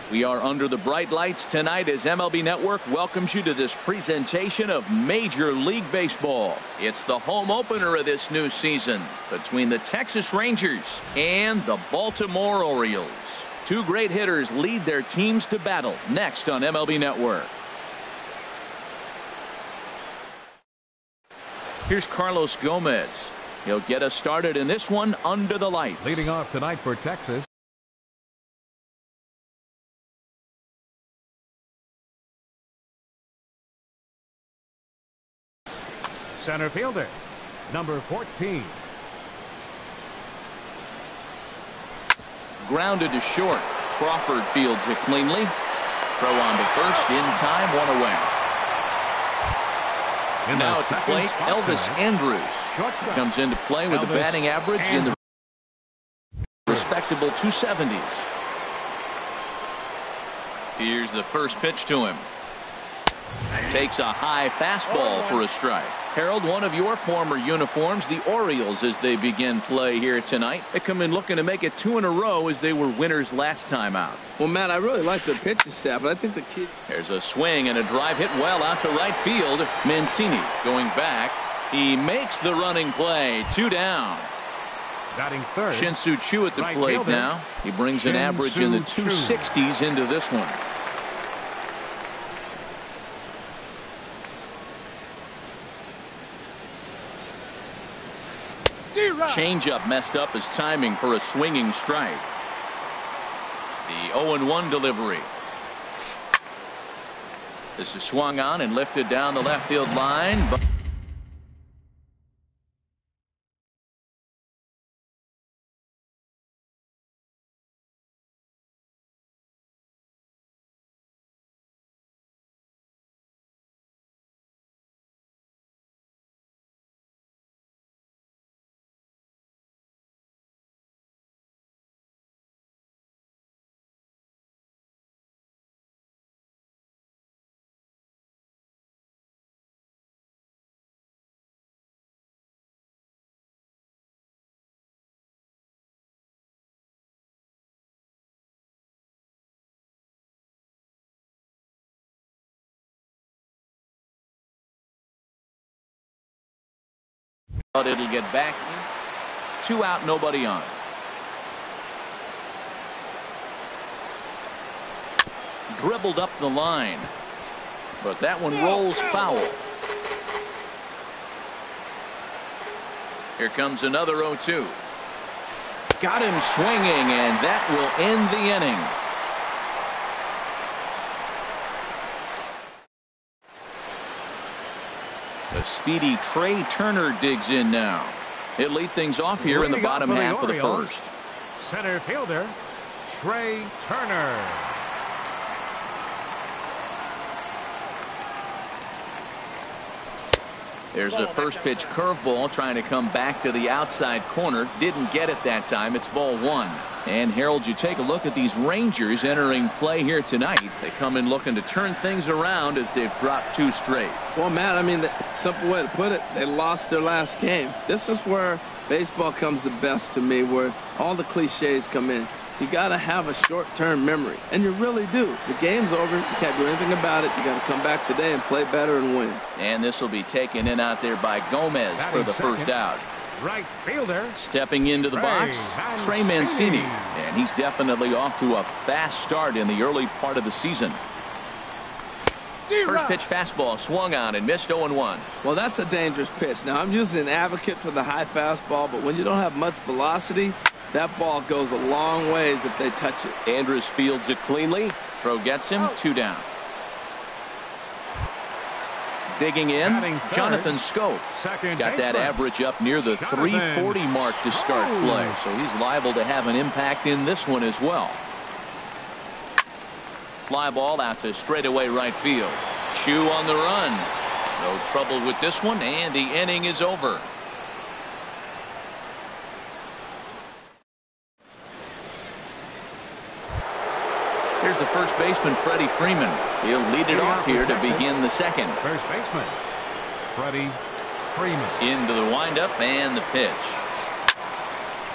We are under the bright lights tonight as MLB Network welcomes you to this presentation of Major League Baseball. It's the home opener of this new season between the Texas Rangers and the Baltimore Orioles. Two great hitters lead their teams to battle next on MLB Network. Here's Carlos Gomez. He'll get us started in this one under the lights. Leading off tonight for Texas. Center fielder, number 14. Grounded to short. Crawford fields it cleanly. Throw on to first, in time, one away. Now at the plate, Elvis Andrus comes into play with a batting average in the respectable 270s. Here's the first pitch to him. Takes a high fastball for a strike. Harold, one of your former uniforms, the Orioles, as they begin play here tonight. They come in looking to make it 2 in a row as they were winners last time out. Well, Matt, I really like the pitching staff, but I think the key. There's a swing and a drive hit well out to right field. Mancini going back. He makes the running play. 2 down. Batting third. Shin-Soo Choo at the plate now. He brings an average in the 260s into this one. Changeup messed up his timing for a swinging strike. The 0-1 delivery. This is swung on and lifted down the left field line. But it'll get back in. 2 out, nobody on. Dribbled up the line, but that one rolls foul. Here comes another 0-2. Got him swinging, and that will end the inning. The speedy Trey Turner digs in now. He'll lead things off here in the bottom half of the first. Center fielder, Trey Turner. There's a first pitch curveball trying to come back to the outside corner. Didn't get it that time. It's ball 1. And Harold, you take a look at these Rangers entering play here tonight. They come in looking to turn things around as they've dropped 2 straight. Well, Matt, I mean, the simple way to put it, they lost their last game. This is where baseball comes the best to me, where all the cliches come in. You got to have a short-term memory, and you really do. The game's over. You can't do anything about it. You got to come back today and play better and win. And this will be taken in out there by Gomez for the first out. Right fielder. Stepping into the box, Trey Mancini. And he's definitely off to a fast start in the early part of the season. First pitch fastball swung on and missed 0-1. Well, that's a dangerous pitch. Now, I'm usually an advocate for the high fastball, but when you don't have much velocity, that ball goes a long ways if they touch it. Andrus fields it cleanly. Throw gets him. 2 down. Digging in, Jonathan Scope. He's got that average up near the 340 mark to start play, so he's liable to have an impact in this one as well. Fly ball out to straightaway right field. Choo on the run. No trouble with this one, and the inning is over. Here's the first baseman, Freddie Freeman. He'll lead it off here to begin the second. First baseman, Freddie Freeman. Into the windup and the pitch.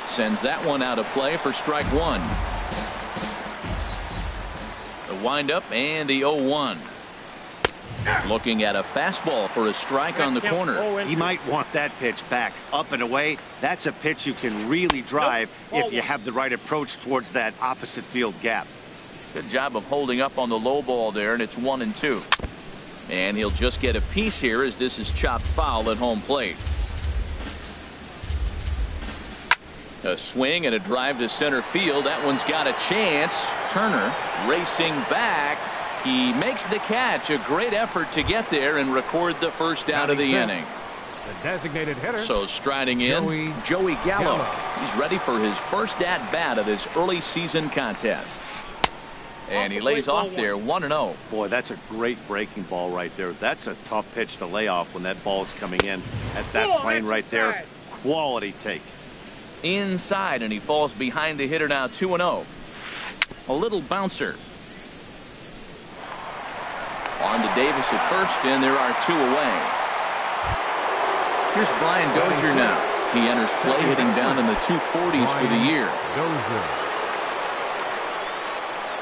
Sends that one out of play for strike 1. windup and the 0-1. Looking at a fastball for a strike on the corner. He might want that pitch back, up and away. That's a pitch you can really drive if you have the right approach towards that opposite field gap. Good job of holding up on the low ball there, and it's 1-2. And he'll just get a piece here as this is chopped foul at home plate. A swing and a drive to center field. That one's got a chance. Turner racing back. He makes the catch. A great effort to get there and record the first out of the inning. The designated hitter. So striding in, Joey Gallo. He's ready for his first at-bat of this early season contest. And he lays off there, 1-0. Boy, that's a great breaking ball right there. That's a tough pitch to lay off when that ball is coming in at that plane right there. Quality take. Inside, and he falls behind the hitter now, 2-0. A little bouncer. On to Davis at first, and there are 2 away. Here's Brian Dozier now. He enters play hitting down in the 240s for the year.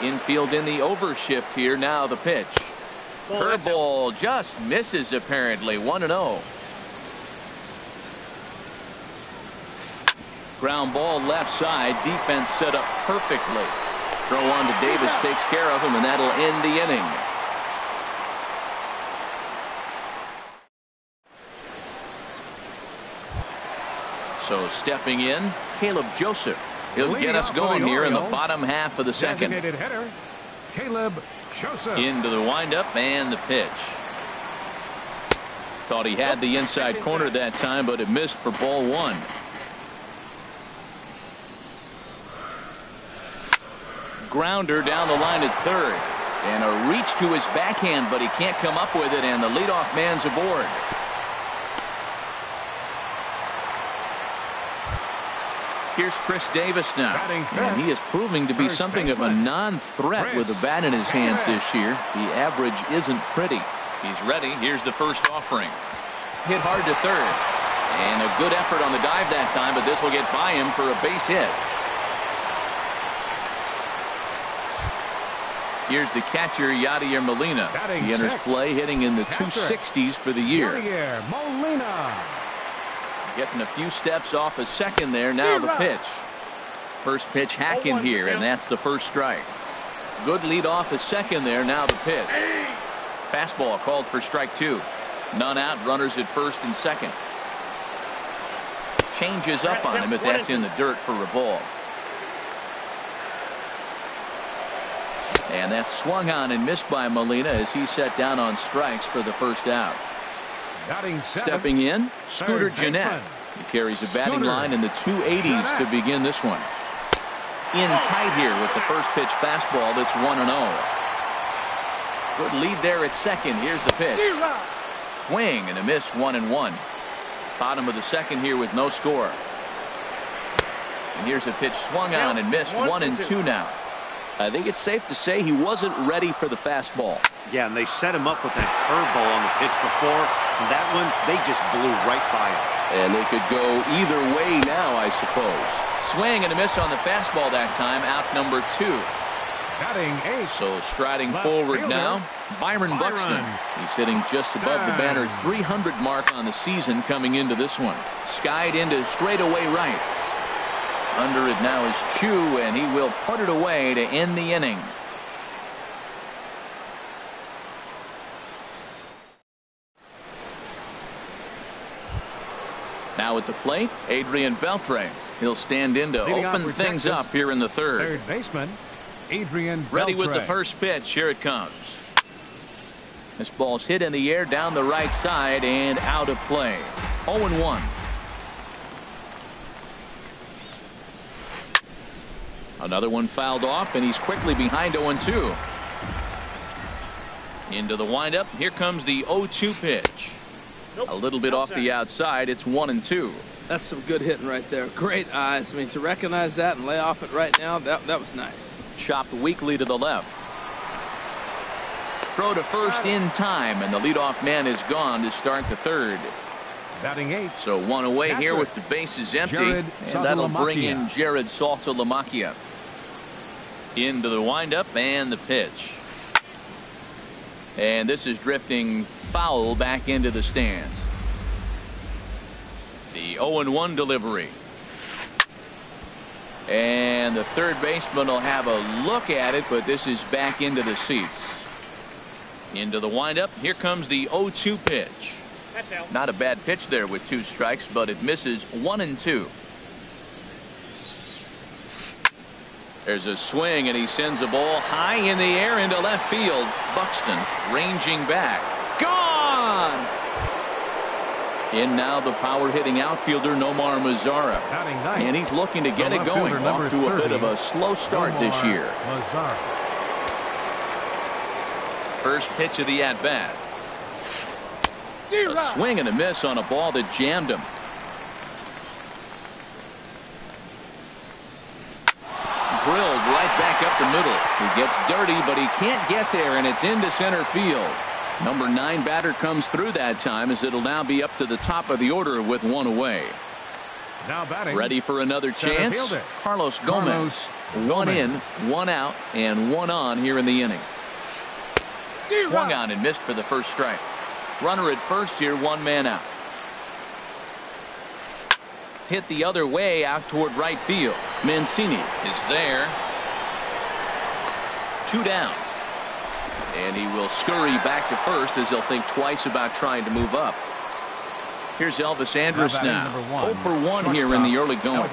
Infield in the overshift here. Now the pitch. Curveball just misses apparently. 1-0. Ground ball left side. Defense set up perfectly. Throw on to Davis takes care of him, and that'll end the inning. So stepping in, Caleb Joseph. He'll get us going here in the bottom half of the second. Hitter, Caleb Joseph. Into the windup and the pitch. Thought he had the inside corner that time, but it missed for ball 1. Grounder down the line at third. And a reach to his backhand, but he can't come up with it, and the leadoff man's aboard. Here's Chris Davis now, and he is proving to be something of a non-threat with the bat in his hands this year. The average isn't pretty. He's ready. Here's the first offering. Hit hard to third, and a good effort on the dive that time, but this will get by him for a base hit. Here's the catcher, Yadier Molina. He enters play hitting in the 260s for the year. Yadier Molina. Getting a few steps off a second there. Now the pitch. First pitch hacking here, and that's the first strike. Good lead off a second there. Now the pitch. Fastball called for strike 2. None out. Runners at first and second. Changes up on him, but that's in the dirt for a ball. And that's swung on and missed by Molina as he set down on strikes for the first out. Stepping in, Scooter Gennett. He carries a batting line in the 280s to begin this one. In tight here with the first pitch fastball. That's 1-0. Good lead there at second. Here's the pitch. Swing and a miss, 1-1. Bottom of the second here with no score. And here's a pitch swung on and missed, 1-2 now. I think it's safe to say he wasn't ready for the fastball. Yeah, and they set him up with that curveball on the pitch before, and that one, they just blew right by him. And they could go either way now, I suppose. Swing and a miss on the fastball that time, out number 2. So striding forward now, Byron Buxton. He's hitting just above the banner 300 mark on the season coming into this one. Skied into straightaway right. Under it now is Chu, and he will put it away to end the inning. Now at the plate, Adrian Beltre. He'll stand in to open things up here in the third. Third baseman, Adrian Beltre. Ready with the first pitch. Here it comes. This ball's hit in the air down the right side and out of play. 0-1. Another one fouled off, and he's quickly behind 0-2. Into the windup. Here comes the 0-2 pitch. A little bit off the outside. It's 1-2. That's some good hitting right there. Great eyes. I mean, to recognize that and lay off it right now, that was nice. Chopped weakly to the left. Throw to first in time, and the leadoff man is gone to start the third. Batting 8. So one away here with the bases empty, and that'll bring in Jared Saltalamacchia. Into the windup and the pitch. And this is drifting foul back into the stands. The 0-1 delivery. And the third baseman will have a look at it, but this is back into the seats. Into the windup. Here comes the 0-2 pitch. Not a bad pitch there with 2 strikes, but it misses 1-2. There's a swing, and he sends a ball high in the air into left field. Buxton ranging back. Gone! In now the power-hitting outfielder Nomar Mazara. And he's looking to get it going. Off to a bit of a slow start this year. First pitch of the at-bat. A swing and a miss on a ball that jammed him. Drilled right back up the middle. He gets dirty, but he can't get there, and it's into center field. Number 9 batter comes through that time, as it'll now be up to the top of the order with 1 away. Now batting. Ready for another chance? Carlos Gomez. 1 in, 1 out, and 1 on here in the inning. Swung on and missed for the first strike. Runner at first here, 1 man out. Hit the other way out toward right field. Mancini is there. 2 down. And he will scurry back to first, as he'll think twice about trying to move up. Here's Elvis Andrus now. 0 for 1 here in the early going.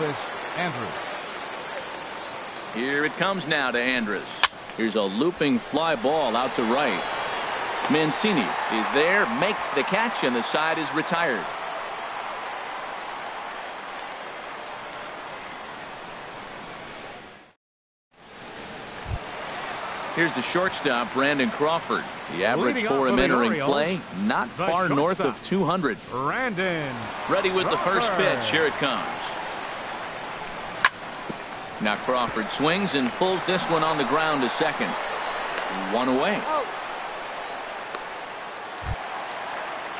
Here it comes now to Andrus. Here's a looping fly ball out to right. Mancini is there, makes the catch, and the side is retired. Here's the shortstop, Brandon Crawford. The average for him entering play, not far north of 200. Brandon. Ready with the first pitch. Here it comes. Now Crawford swings and pulls this one on the ground to second. 1 away.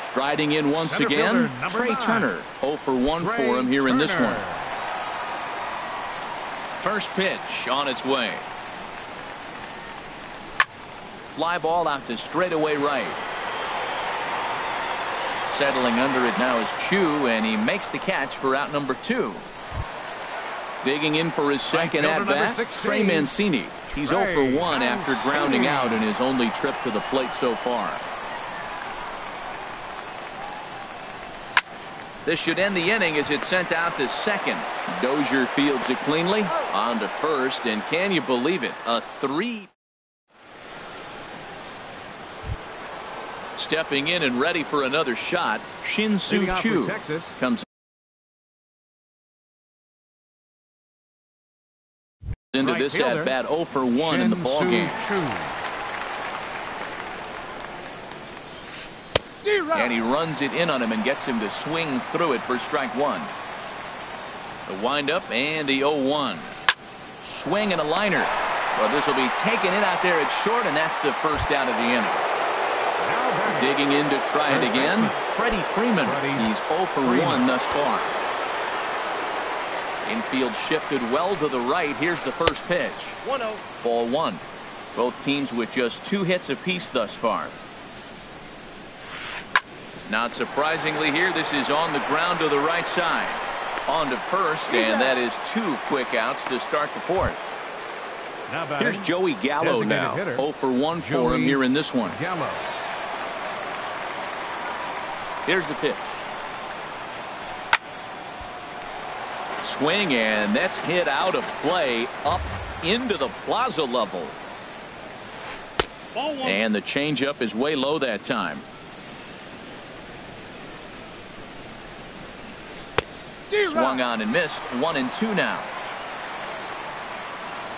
Striding in once again, Trey Turner. 0 for 1 for him here in this one. First pitch on its way. Fly ball out to straightaway right. Settling under it now is Chu, and he makes the catch for out number 2. Digging in for his second at-bat, Trey Mancini. He's 0 for 1 after grounding out in his only trip to the plate so far. This should end the inning as it's sent out to second. Dozier fields it cleanly. On to first, and can you believe it? A 3. Stepping in and ready for another shot, Shin-Soo Choo comes into this at bat. 0 for 1 in the ball game. And he runs it in on him and gets him to swing through it for strike 1. The windup and the 0-1. Swing and a liner. Well, this will be taken in out there at short, and that's the first out of the inning. Digging in to try it again, Freddie Freeman. He's 0 for 1 thus far. Infield shifted well to the right. Here's the first pitch. 1-0. Ball 1. Both teams with just 2 hits apiece thus far. Not surprisingly here, this is on the ground to the right side. On to first, and that is 2 quick outs to start the 4th. Here's Joey Gallo now. 0 for 1 for him here in this one. Here's the pitch. Swing, and that's hit out of play up into the plaza level. And the changeup is way low that time. Swung on and missed. 1-2 now.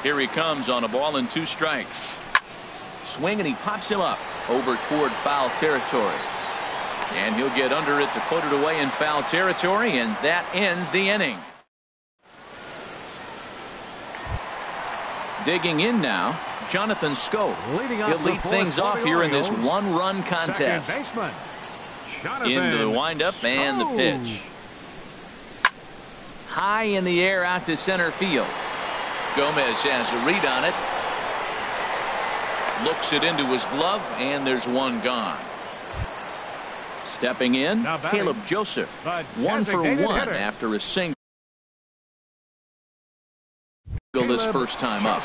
Here he comes on a ball and 2 strikes. Swing, and he pops him up over toward foul territory. And he'll get under it to put it away in foul territory, and that ends the inning. Digging in now, Jonathan Scope. He'll lead things off here in this 1-run contest. Into the windup and the pitch. High in the air out to center field. Gomez has a read on it. Looks it into his glove, and there's one gone. Stepping in, Caleb Joseph. 1 for 1 after a single this first time up.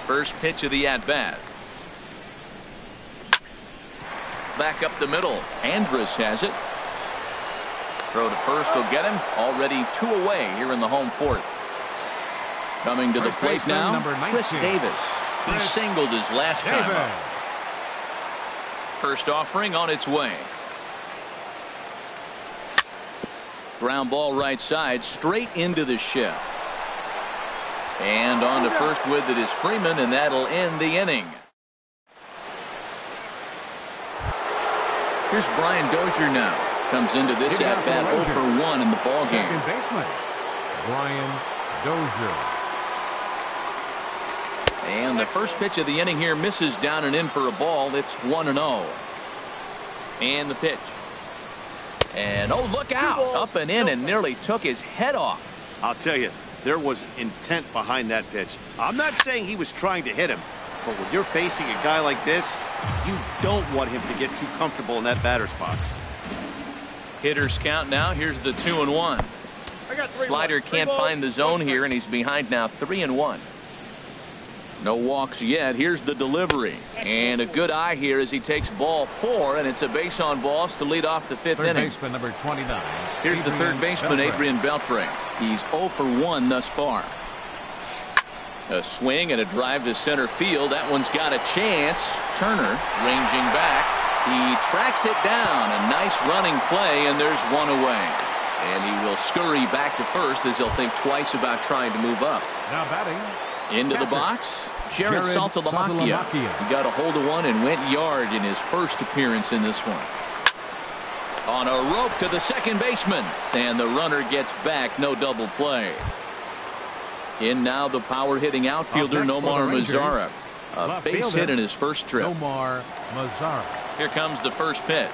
First pitch of the at-bat. Back up the middle. Andrus has it. Throw to first will get him. Already 2 away here in the home fourth. Coming to the plate now, Chris Davis. He singled his last time up. First offering on its way. Ground ball right side, straight into the shift. And on to first with it is Freeman, and that'll end the inning. Here's Brian Dozier now. Comes into this at-bat 0 for 1 in the ballgame. Second baseman, Brian Dozier. And the first pitch of the inning here misses down and in for a ball. It's 1-0. And the pitch. And oh, look out. Up and in and nearly took his head off. I'll tell you, there was intent behind that pitch. I'm not saying he was trying to hit him, but when you're facing a guy like this, you don't want him to get too comfortable in that batter's box. Hitters count now. Here's the 2-1. Slider can't find the zone here, and he's behind now 3-1. No walks yet. Here's the delivery. And a good eye here as he takes ball 4, and it's a base on balls to lead off the 5th inning. Third baseman, number 29. Here's the third baseman, Adrian Beltre. He's 0 for 1 thus far. A swing and a drive to center field. That one's got a chance. Turner ranging back. He tracks it down. A nice running play, and there's 1 away. And he will scurry back to first as he'll think twice about trying to move up. Now batting. Into the box, Jared Saltalamacchia. He got a hold of one and went yard in his first appearance in this one. On a rope to the second baseman, and the runner gets back. No double play. In now the power hitting outfielder Nomar Mazara. A base hit in his first trip. Nomar Mazara. Here comes the first pitch.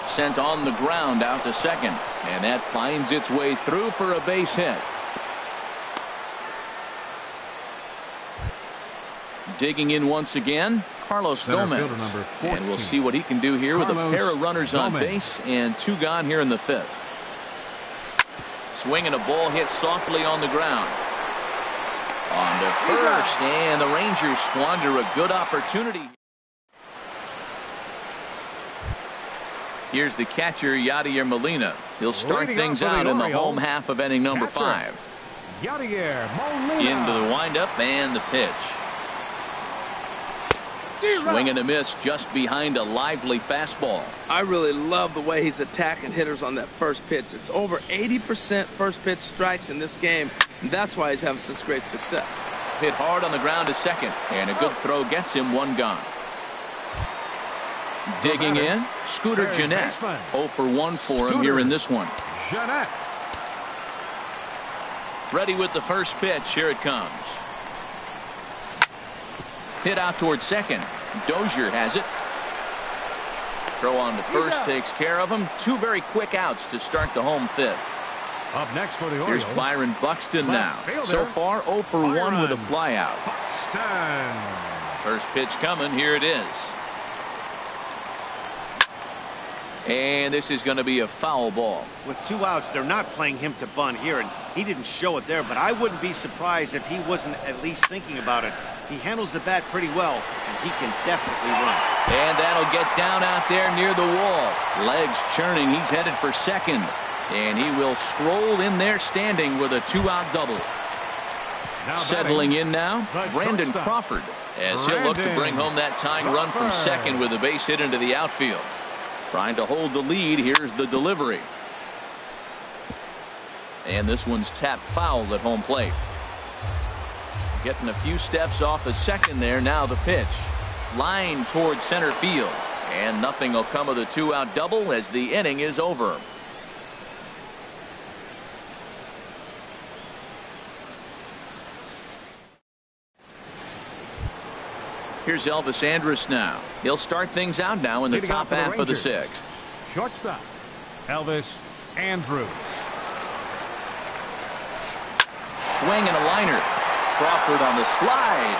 Sent on the ground out to second, and that finds its way through for a base hit. Digging in once again, Carlos Gomez. And we'll see what he can do here with a pair of runners on base and 2 gone here in the 5th. Swinging a ball hit softly on the ground. On to first, and the Rangers squander a good opportunity. Here's the catcher, Yadier Molina. He'll start things out in the home half of inning number 5. Yadier Molina. Into the windup and the pitch. Swing and a miss just behind a lively fastball. I really love the way he's attacking hitters on that first pitch. It's over 80% first pitch strikes in this game, and that's why he's having such great success. Hit hard on the ground to second, and a good throw gets him 1 gone. Digging in, Scooter Jeanette. 0 for 1 for him here in this one. Jeanette. Ready with the first pitch. Here it comes. Hit out towards second. Dozier has it. Throw on to first takes care of him. 2 very quick outs to start the home 5th. Up next for the Orioles. Here's Byron Buxton now. So far 0 for 1 with a flyout. First pitch coming. Here it is. And this is going to be a foul ball. With 2 outs, they're not playing him to bunt here, and he didn't show it there, but I wouldn't be surprised if he wasn't at least thinking about it. He handles the bat pretty well, and he can definitely run. And that'll get down out there near the wall. Legs churning. He's headed for second, and he will stroll in there standing with a 2-out double. Settling in now, Brandon Crawford, as he'll look to bring home that tying run from second with a base hit into the outfield. Trying to hold the lead. Here's the delivery. And this one's tapped foul at home plate. Getting a few steps off the second there. Now the pitch. Line towards center field. And nothing will come of the 2-out double as the inning is over. Here's Elvis Andrus now. He'll start things out now in the top half of the 6th. Shortstop, Elvis Andrus. Swing and a liner. Crawford on the slide.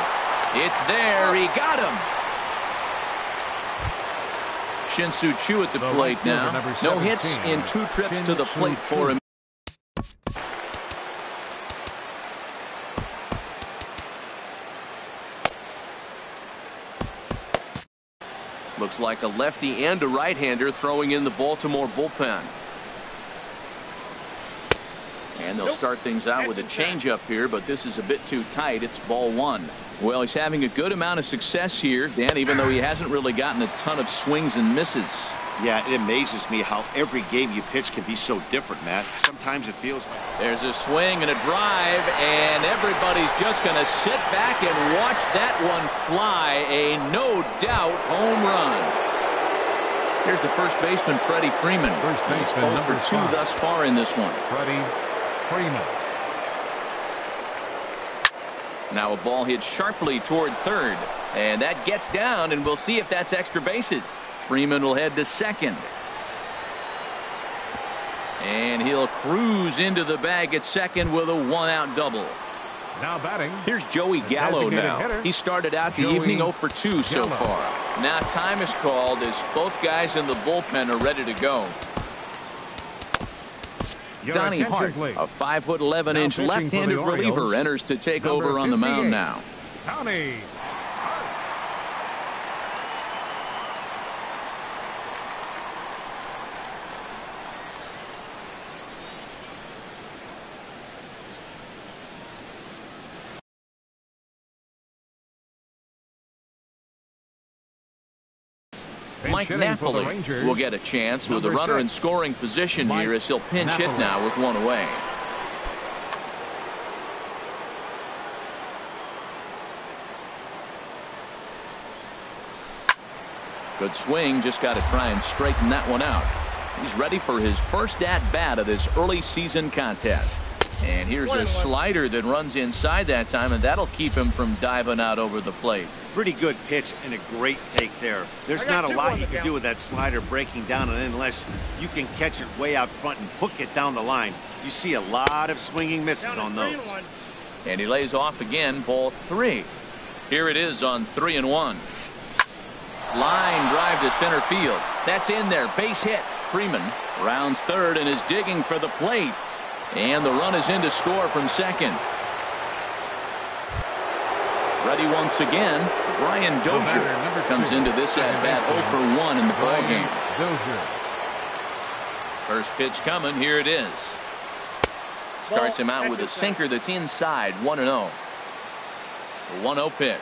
It's there. He got him. Shin-Soo Choo at the plate now. No hits in 2 trips to the plate for him. Looks like a lefty and a right-hander throwing in the Baltimore bullpen. And they'll start things out with a changeup here, but this is a bit too tight. It's ball 1. Well, he's having a good amount of success here, Dan, even though he hasn't really gotten a ton of swings and misses. Yeah, it amazes me how every game you pitch can be so different, Matt. Sometimes it feels like... There's a swing and a drive, and everybody's just going to sit back and watch that one fly. A no-doubt home run. Here's the first baseman, Freddie Freeman. First baseman, number 2 thus far in this one. Freddie Freeman. Now a ball hit sharply toward third, and that gets down, and we'll see if that's extra bases. Freeman will head to second. And he'll cruise into the bag at second with a 1-out double. Now batting. Here's Joey Gallo now. Hitter. He started out the evening 0 for 2 so far. Now time is called as both guys in the bullpen are ready to go. Donnie Hart, a 5'11" left-handed reliever, enters to take over on the mound now. Donnie. Mike Napoli will get a chance with a runner in scoring position here as he'll pinch hit now with 1 away. Good swing, just got to try and straighten that one out. He's ready for his first at-bat of this early season contest. And here's a slider that runs inside that time, and that'll keep him from diving out over the plate. Pretty good pitch and a great take there. There's not a lot you can do with that slider breaking down and unless you can catch it way out front and hook it down the line. You see a lot of swinging misses on those. And he lays off again, ball 3. Here it is on 3-1. Line drive to center field. That's in there. Base hit. Freeman rounds third and is digging for the plate. And the run is in to score from second. Ready once again. Brian Dozier comes into this at-bat 0 for 1 in the ballgame. First pitch coming. Here it is. Starts him out with a sinker that's inside. 1-0. The 1-0 pitch.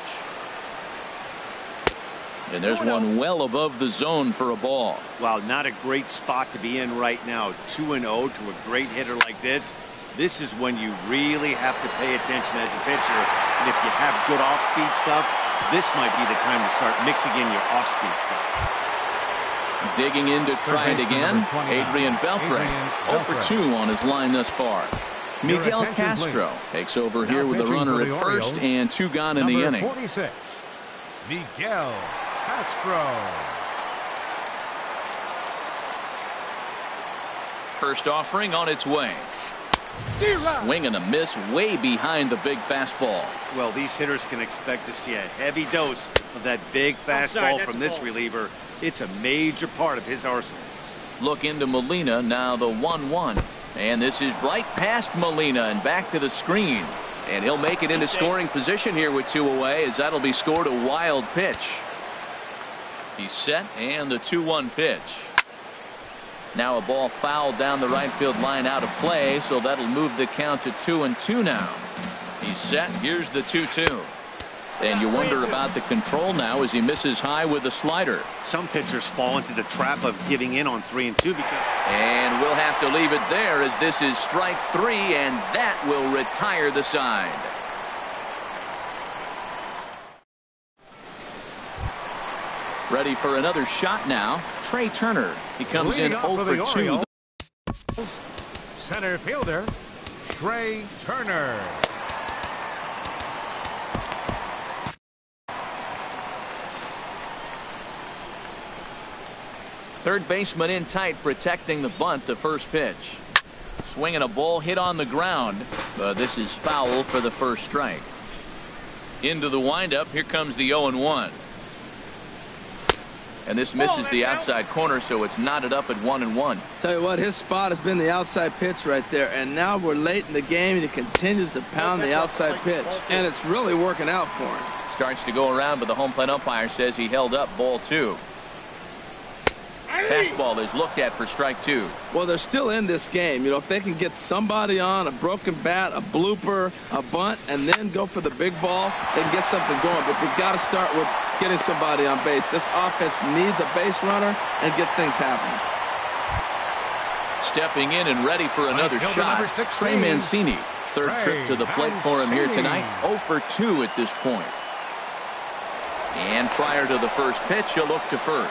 And there's one well above the zone for a ball. Wow, not a great spot to be in right now. 2-0 to a great hitter like this. This is when you really have to pay attention as a pitcher. And if you have good off-speed stuff, this might be the time to start mixing in your off-speed stuff. Digging in to try it again. Adrian Beltre, 0 for 2 on his line thus far. Miguel Castro takes over here with a runner at first and 2 gone in the inning. 46, Miguel Castro. First offering on its way. Swing and a miss way behind the big fastball. Well, these hitters can expect to see a heavy dose of that big fastball from this reliever. It's a major part of his arsenal. Look into Molina now, the 1-1. And this is right past Molina and back to the screen. And he'll make it into scoring position here with 2 away as that'll be scored a wild pitch. He's set and the 2-1 pitch. Now a ball fouled down the right field line out of play, so that'll move the count to 2-2 now. He's set. Here's the 2-2. And you wonder about the control now as he misses high with the slider. Some pitchers fall into the trap of giving in on 3-2 because... And we'll have to leave it there as this is strike 3, and that will retire the side. Ready for another shot now. Trey Turner. He comes in 0 for 2. Center fielder, Trey Turner. Third baseman in tight, protecting the bunt, the first pitch. Swinging a ball hit on the ground, but this is foul for the first strike. Into the windup. Here comes the 0-1. And this misses the outside corner, so it's knotted up at 1-1. Tell you what, his spot has been the outside pitch right there, and now we're late in the game, and he continues to pound the outside pitch, and it's really working out for him. Starts to go around, but the home plate umpire says he held up ball 2. Fastball is looked at for strike 2. Well, they're still in this game. You know, if they can get somebody on a broken bat, a blooper, a bunt, and then go for the big ball, they can get something going. But they've got to start with getting somebody on base. This offense needs a base runner and get things happening. Stepping in and ready for another shot, Trey Mancini. Third trip to the plate for him here tonight. 0 for 2 at this point. And prior to the first pitch, he'll look to first.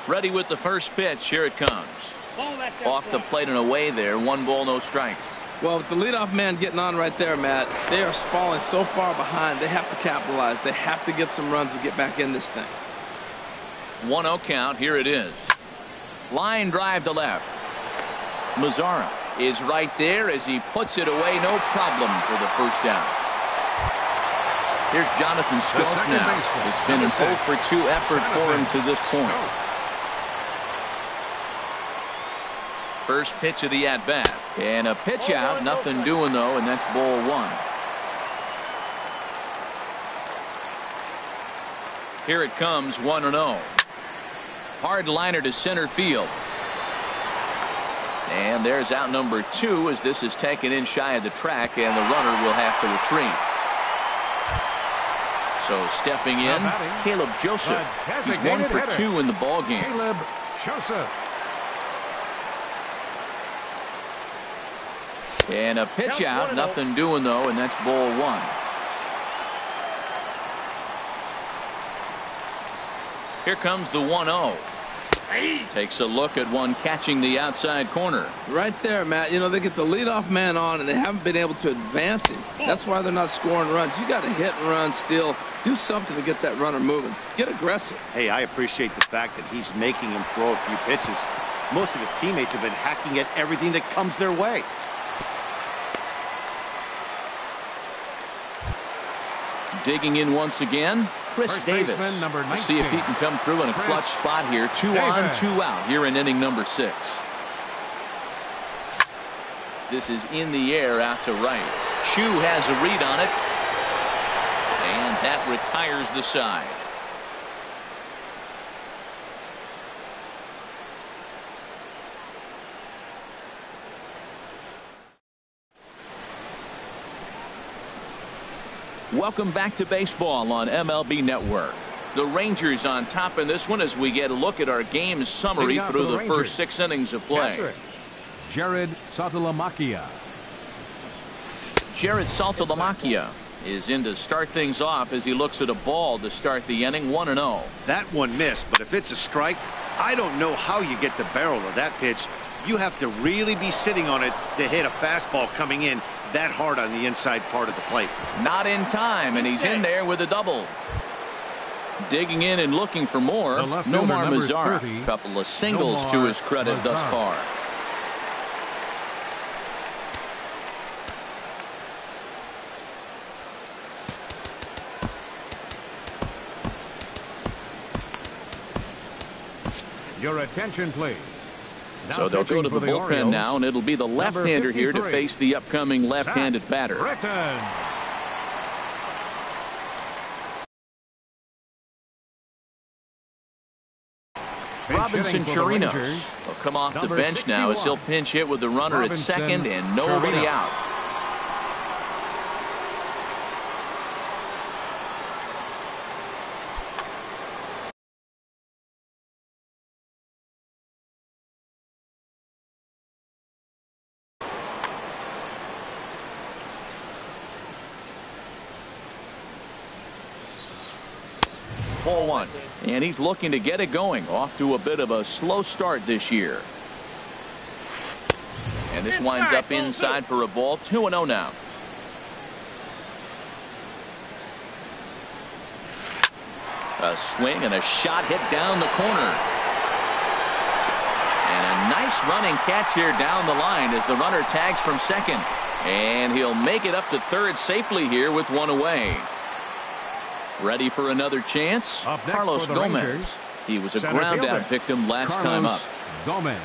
Ready with the first pitch. Here it comes. Off the plate and away there. 1 ball, no strikes. Well, with the leadoff man getting on right there, Matt, they are falling so far behind. They have to capitalize. They have to get some runs to get back in this thing. 1-0 count. Here it is. Line drive to left. Mazzara is right there as he puts it away. No problem for the first down. Here's Jonathan Scope now. It's been an 0 for 2 effort for him to this point. First pitch of the at-bat. And a pitch out. Nothing doing, though, and that's ball 1. Here it comes, 1-0. Hard liner to center field. And there's out number 2 as this is taken in shy of the track, and the runner will have to retreat. So stepping in, Caleb Joseph. He's 1 for 2 in the ball game. Caleb Joseph. And a pitch out, nothing doing though, and that's ball 1. Here comes the 1-0. Takes a look at one catching the outside corner. Right there, Matt. You know, they get the leadoff man on, and they haven't been able to advance him. That's why they're not scoring runs. You got to hit and run, steal, do something to get that runner moving. Get aggressive. Hey, I appreciate the fact that he's making him throw a few pitches. Most of his teammates have been hacking at everything that comes their way. Digging in once again, Chris Davis. We'll see if he can come through in a clutch spot here. 2 on, 2 out here in inning number 6. This is in the air out to right. Chu has a read on it. And that retires the side. Welcome back to baseball on MLB Network. The Rangers on top in this one as we get a look at our game summary through the first 6 innings of play. Jared Saltalamacchia. Jared Saltalamacchia is in to start things off as he looks at a ball to start the inning. 1-0. That one missed, but if it's a strike, I don't know how you get the barrel of that pitch. You have to really be sitting on it to hit a fastball coming in that hard on the inside part of the plate. Not in time, and he's in there with a double. Digging in and looking for more. Nomar Mazzara. Couple of singles to his credit thus far. Your attention, please. So they'll go to the bullpen now, and it'll be the left-hander here to face the upcoming left-handed batter. Robinson Chirinos will come off the bench now as he'll pinch hit with the runner at second and nobody out. Ball 1. And he's looking to get it going. Off to a bit of a slow start this year. And this winds up inside for a ball. 2-0 now. A swing and a shot hit down the corner. And a nice running catch here down the line as the runner tags from second. And he'll make it up to third safely here with one away. Ready for another chance? Up next Carlos for the Gomez. Rangers, He was a center ground fielder, out victim last Carlos time up. Gomez.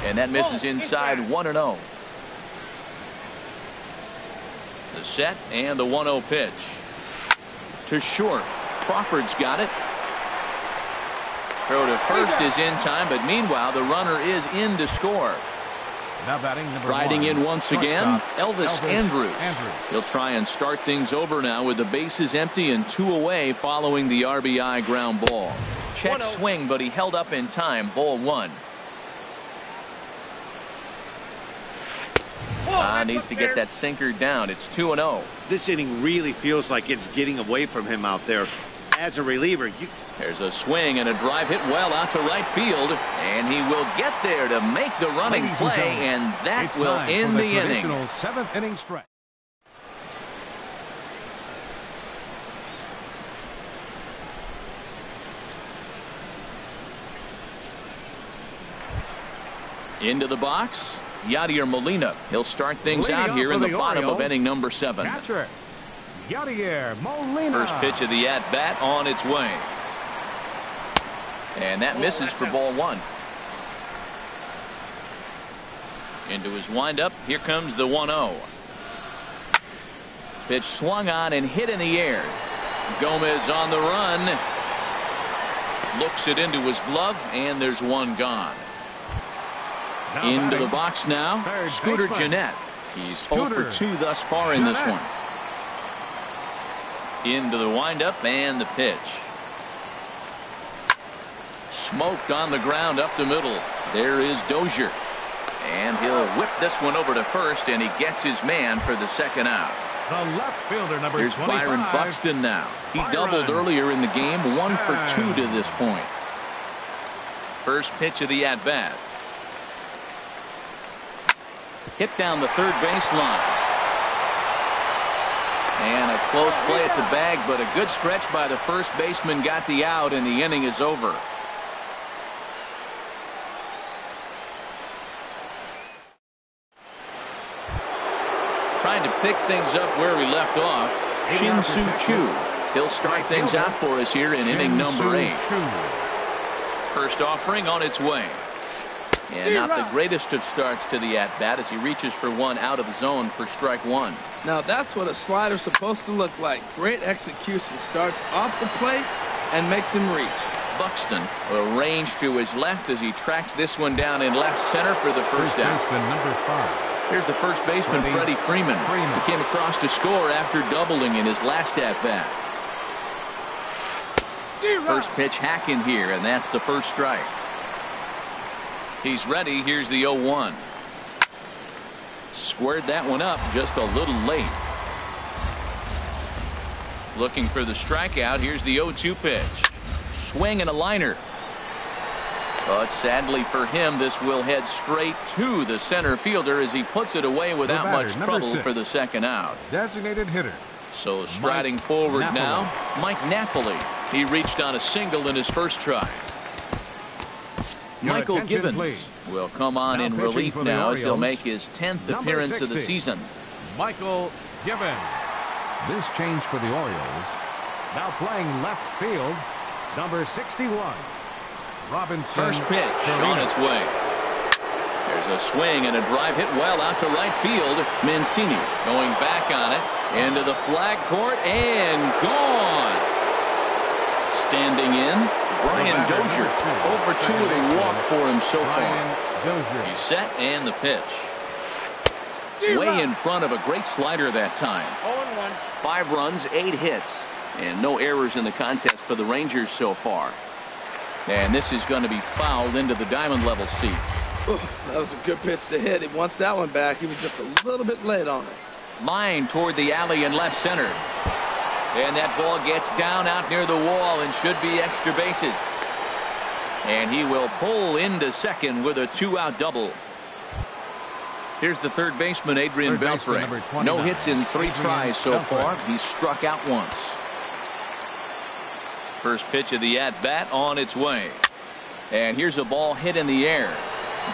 And that misses inside 1-0. The set and the 1-0 pitch. To short. Crawford's got it. Throw to first is in time, but meanwhile the runner is in to score. Now batting number Riding 1, in once again, Elvis Andrus. Andrus. He'll try and start things over now with the bases empty and 2 away following the RBI ground ball. Check swing, but he held up in time. Ball 1. Needs to get that sinker down. It's 2-0. This inning really feels like it's getting away from him out there. As a reliever, There's a swing and a drive hit well out to right field, and he will get there to make the running play, and that it's will time end for the inning. 7th inning stretch. Into the box, Yadier Molina. He'll start things Leading out here off in for the the bottom of Orioles, inning number 7. Catcher, Yadier Molina. First pitch of the at-bat on its way. And that misses for ball 1. Into his windup. Here comes the 1-0. Pitch swung on and hit in the air. Gomez on the run. Looks it into his glove, and there's one gone. Now Into batting, the box now, third Scooter baseman. Gennett. He's Scooter 0 for 2 thus far in this Gennett. one. Into the windup and the pitch. Smoked on the ground up the middle. There is Dozier. And he'll whip this one over to first, and he gets his man for the second out. The left fielder, number Here's 25. Byron Buxton now. He doubled earlier in the game, 1 for 2 to this point. First pitch of the at-bat. Hit down the third baseline. And a close play at the bag, but a good stretch by the first baseman got the out, and the inning is over. Trying to pick things up where we left off, Shin-Soo Choo. He'll start things out for us here in inning number 8. First offering on its way. And not the greatest of starts to the at-bat as he reaches for one out of the zone for strike 1. Now that's what a slider's supposed to look like. Great execution. Starts off the plate and makes him reach. Buxton will range to his left as he tracks this one down in left center for the first out. Baseman, number 5. Here's the first baseman, Freddie Freeman. He came across to score after doubling in his last at-bat. First pitch hack in here, and that's the first strike. He's ready. Here's the 0-1. Squared that one up just a little late. Looking for the strikeout. Here's the 0-2 pitch. Swing and a liner. But sadly for him, this will head straight to the center fielder as he puts it away without much trouble for the second out. Designated hitter. So striding forward now, Mike Napoli. He reached on a single in his first try. Your Michael attention, Gibbons please. will come on Now in pitching relief for the now as he'll Orioles, make his 10th number appearance of the 60. season. Michael Gibbons. This change for the Orioles. Now playing left field, number 61. Robinson. First pitch on its way. There's a swing and a drive hit well out to right field. Mancini going back on it into the flag court and gone. Standing in, Brian Dozier. 0 for 2 with a walk for him so far. He's set and the pitch. Way in front of a great slider that time. 0-1. 5 runs, 8 hits, and no errors in the contest for the Rangers so far. And this is going to be fouled into the diamond level seats. Ooh, that was a good pitch to hit. He wants that one back. He was just a little bit late on it. Line toward the alley in left center. And that ball gets down out near the wall and should be extra bases. And he will pull into second with a 2-out double. Here's the third baseman, Adrian Beltre. No hits in 3 tries so far. He's struck out once. First pitch of the at-bat on its way. And here's a ball hit in the air.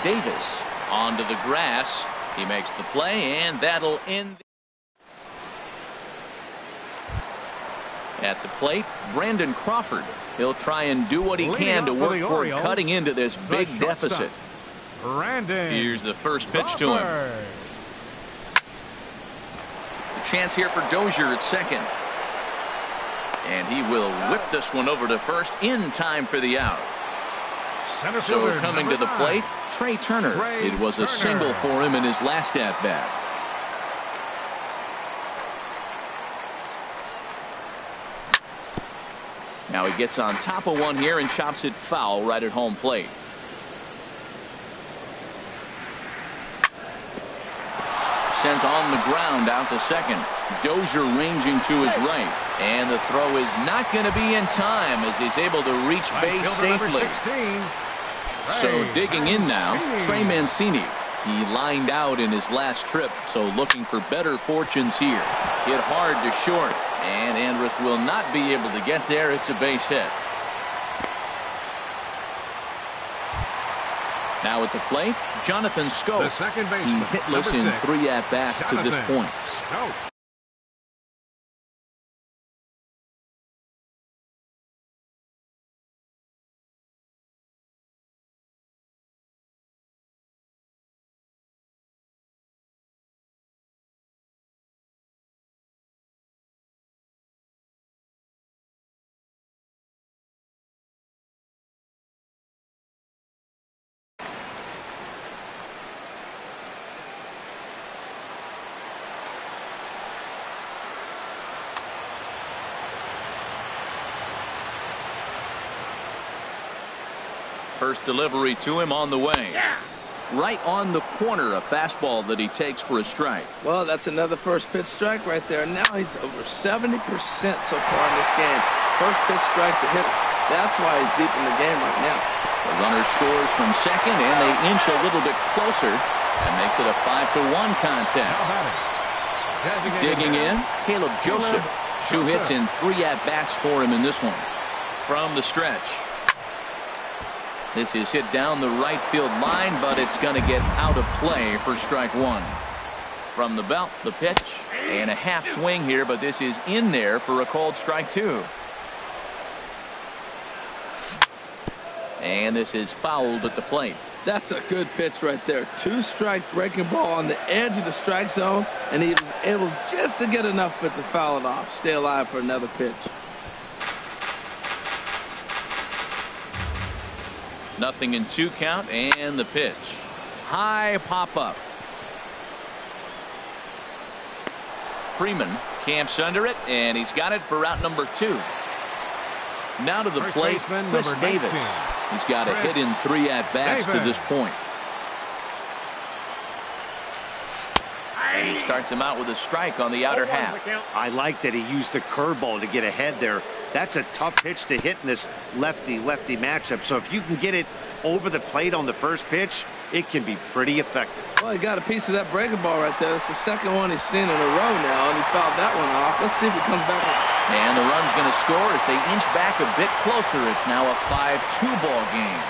Davis onto the grass. He makes the play, and that'll end. At the plate, Brandon Crawford. He'll try and do what he can to work toward cutting into this big deficit. Brandon. Here's the first pitch to him. A chance here for Dozier at second. And he will whip this one over to first in time for the out. So coming to the plate, Trey Turner. It was a single for him in his last at-bat. Now he gets on top of one here and chops it foul right at home plate. Sent on the ground out to second. Dozier ranging to his right. And the throw is not going to be in time as he's able to reach base safely. So digging in now, Trey Mancini. He lined out in his last trip, so looking for better fortunes here. Hit hard to short, and Andrus will not be able to get there. It's a base hit. Now at the plate, Jonathan Schoop. He's hitless in 3 at-bats to this point. First delivery to him on the way. Right on the corner, a fastball that he takes for a strike. Well, that's another first pitch strike right there. Now he's over 70% so far in this game. First pitch strike to hit him. That's why he's deep in the game right now. The runner scores from second, and they inch a little bit closer. That makes it a 5-1 contest. Digging in, Caleb Joseph. 2 hits in 3 at-bats for him in this one. From the stretch. This is hit down the right field line, but it's going to get out of play for strike 1. From the belt, the pitch, and a half swing here, but this is in there for a called strike 2. And this is fouled at the plate. That's a good pitch right there. 2-strike breaking ball on the edge of the strike zone, and he was able just to get enough of it to foul it off. Stay alive for another pitch. Nothing in 2 count, and the pitch. High pop-up. Freeman camps under it, and he's got it for route number 2. Now to the plate, Chris Davis. He's got a hit in 3 at-bats to this point. And he starts him out with a strike on the outer half. I like that he used the curveball to get ahead there. That's a tough pitch to hit in this lefty-lefty matchup. So if you can get it over the plate on the first pitch, it can be pretty effective. Well, he got a piece of that breaking ball right there. That's the second one he's seen in a row now, and he fouled that one off. Let's see if he comes back. And the run's going to score as they inch back a bit closer. It's now a 5-2 ball game.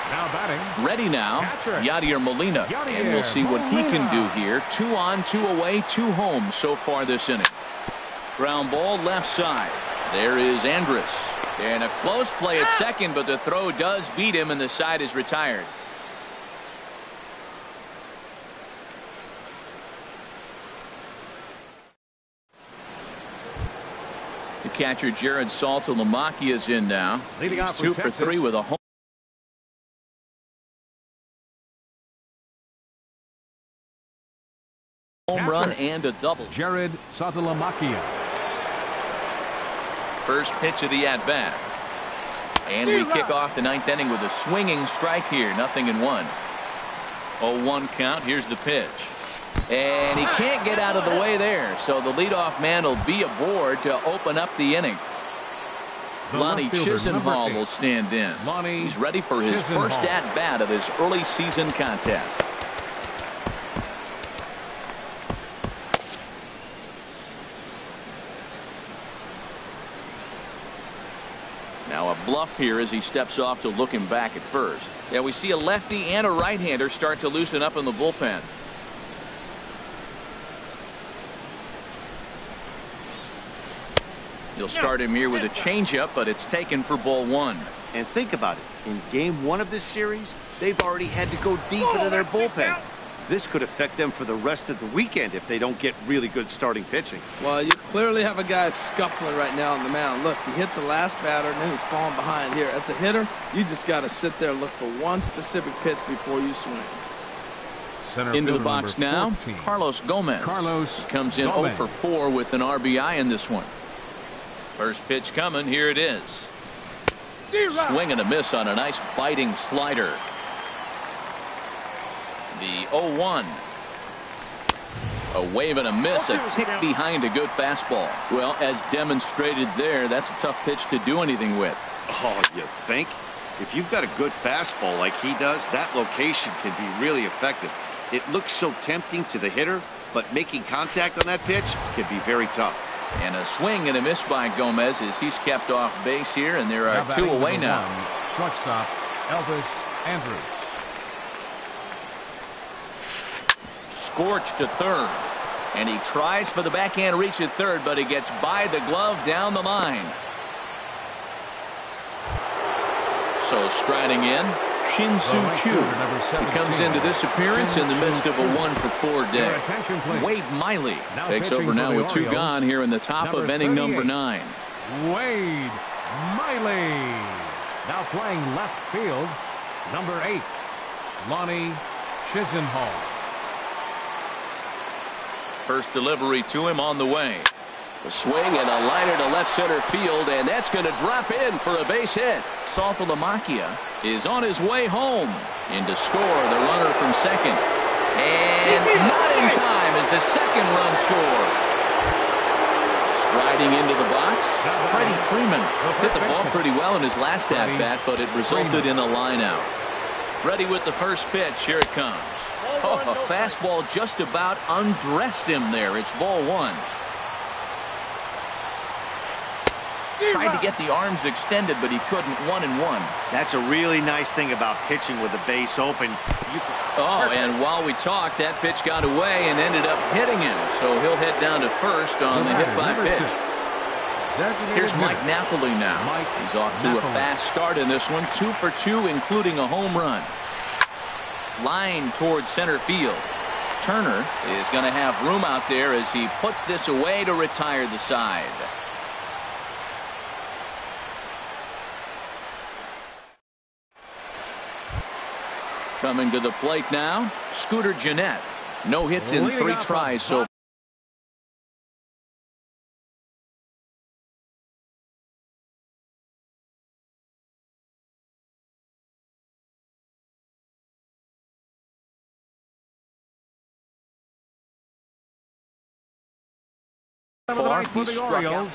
Now batting. Ready now, Yadier Molina. And we'll see what he can do here. 2 on, 2 away, 2 home so far this inning. Ground ball left side. There is Andrus. And a close play at second, but the throw does beat him, and the side is retired. The catcher, Jared Saltalamacchia, is in now. Leading off He's 2 for 3 with a home run and a double. Jared Saltalamacchia. First pitch of the at-bat. And we kick off the 9th inning with a swinging strike here. 0-1. 0-1 count. Here's the pitch. And he can't get out of the way there. So the leadoff man will be aboard to open up the inning. Lonnie Chisenhall will stand in. He's ready for his first at-bat of this early season contest. Now a bluff here as he steps off to look him back at first. Yeah, we see a lefty and a right-hander start to loosen up in the bullpen. He'll start him here with a changeup, but it's taken for ball one. And think about it. In game one of this series, they've already had to go deep into their bullpen. This could affect them for the rest of the weekend if they don't get really good starting pitching. Well, you clearly have a guy scuffling right now on the mound. Look, he hit the last batter, and then he's falling behind here. As a hitter, you just got to sit there and look for one specific pitch before you swing. Center Into the fielder box number now, 14. Carlos Gomez. Comes in 0 for 4 with an RBI in this one. First pitch coming. Here it is. Swing and a miss on a nice biting slider. The 0-1. A wave and a miss, a tick behind a good fastball. Well, as demonstrated there, that's a tough pitch to do anything with. Oh, you think? If you've got a good fastball like he does, that location can be really effective. It looks so tempting to the hitter, but making contact on that pitch can be very tough. And a swing and a miss by Gomez as he's kept off base here, and there are 2 away now. Shortstop, Elvis Andrews. Scorched to third, and he tries for the backhand reach at third, but he gets by the glove down the line. So striding in, Shin-Soo Choo. He comes into this appearance in the midst of a 1 for 4 day. Wade Miley takes over now with 2 gone here in the top of inning number 9. Wade Miley. Now playing left field, number 8, Lonnie Chisenhall. First delivery to him on the way. A swing and a liner to left center field, and that's going to drop in for a base hit. Saltalamacchia is on his way home. In to score the runner from second. And not in time as the second run scored. Striding into the box, Freddie Freeman hit the ball pretty well in his last at-bat, but it resulted in a line out. Ready with the first pitch. Here it comes. Oh, a fastball just about undressed him there. It's ball 1. Tried to get the arms extended, but he couldn't. 1-1. That's a really nice thing about pitching with the base open. And while we talked, that pitch got away and ended up hitting him. So he'll head down to first on the hit by pitch. Here's Mike Napoli now. He's off to a fast start in this one. 2 for 2, including a home run. Line towards center field. Turner is going to have room out there as he puts this away to retire the side. Coming to the plate now, Scooter Gennett. No hits in 3 tries so far. For the Orioles,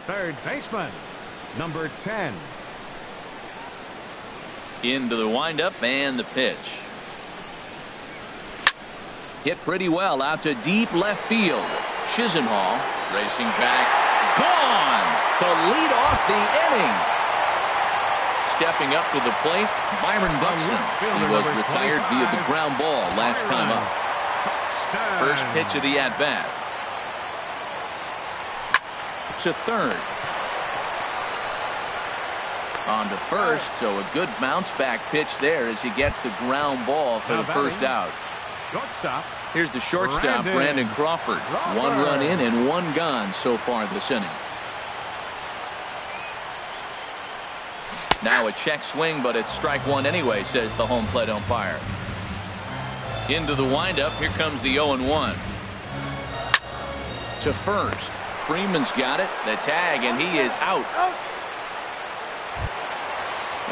third baseman, number 10. Into the windup and the pitch. Hit pretty well out to deep left field. Chisenhall racing back. Gone to lead off the inning. Stepping up to the plate, Byron Buxton. He was retired via the ground ball last time up. First pitch of the at-bat. To third. On to first, so a good bounce back pitch there as he gets the ground ball for the first out. Shortstop. Here's the shortstop, Brandon Crawford. 1 run in and 1 gone so far this inning. Now a check swing, but it's strike 1 anyway, says the home plate umpire. Into the windup, here comes the 0-1. To first. Freeman's got it, the tag, and he is out.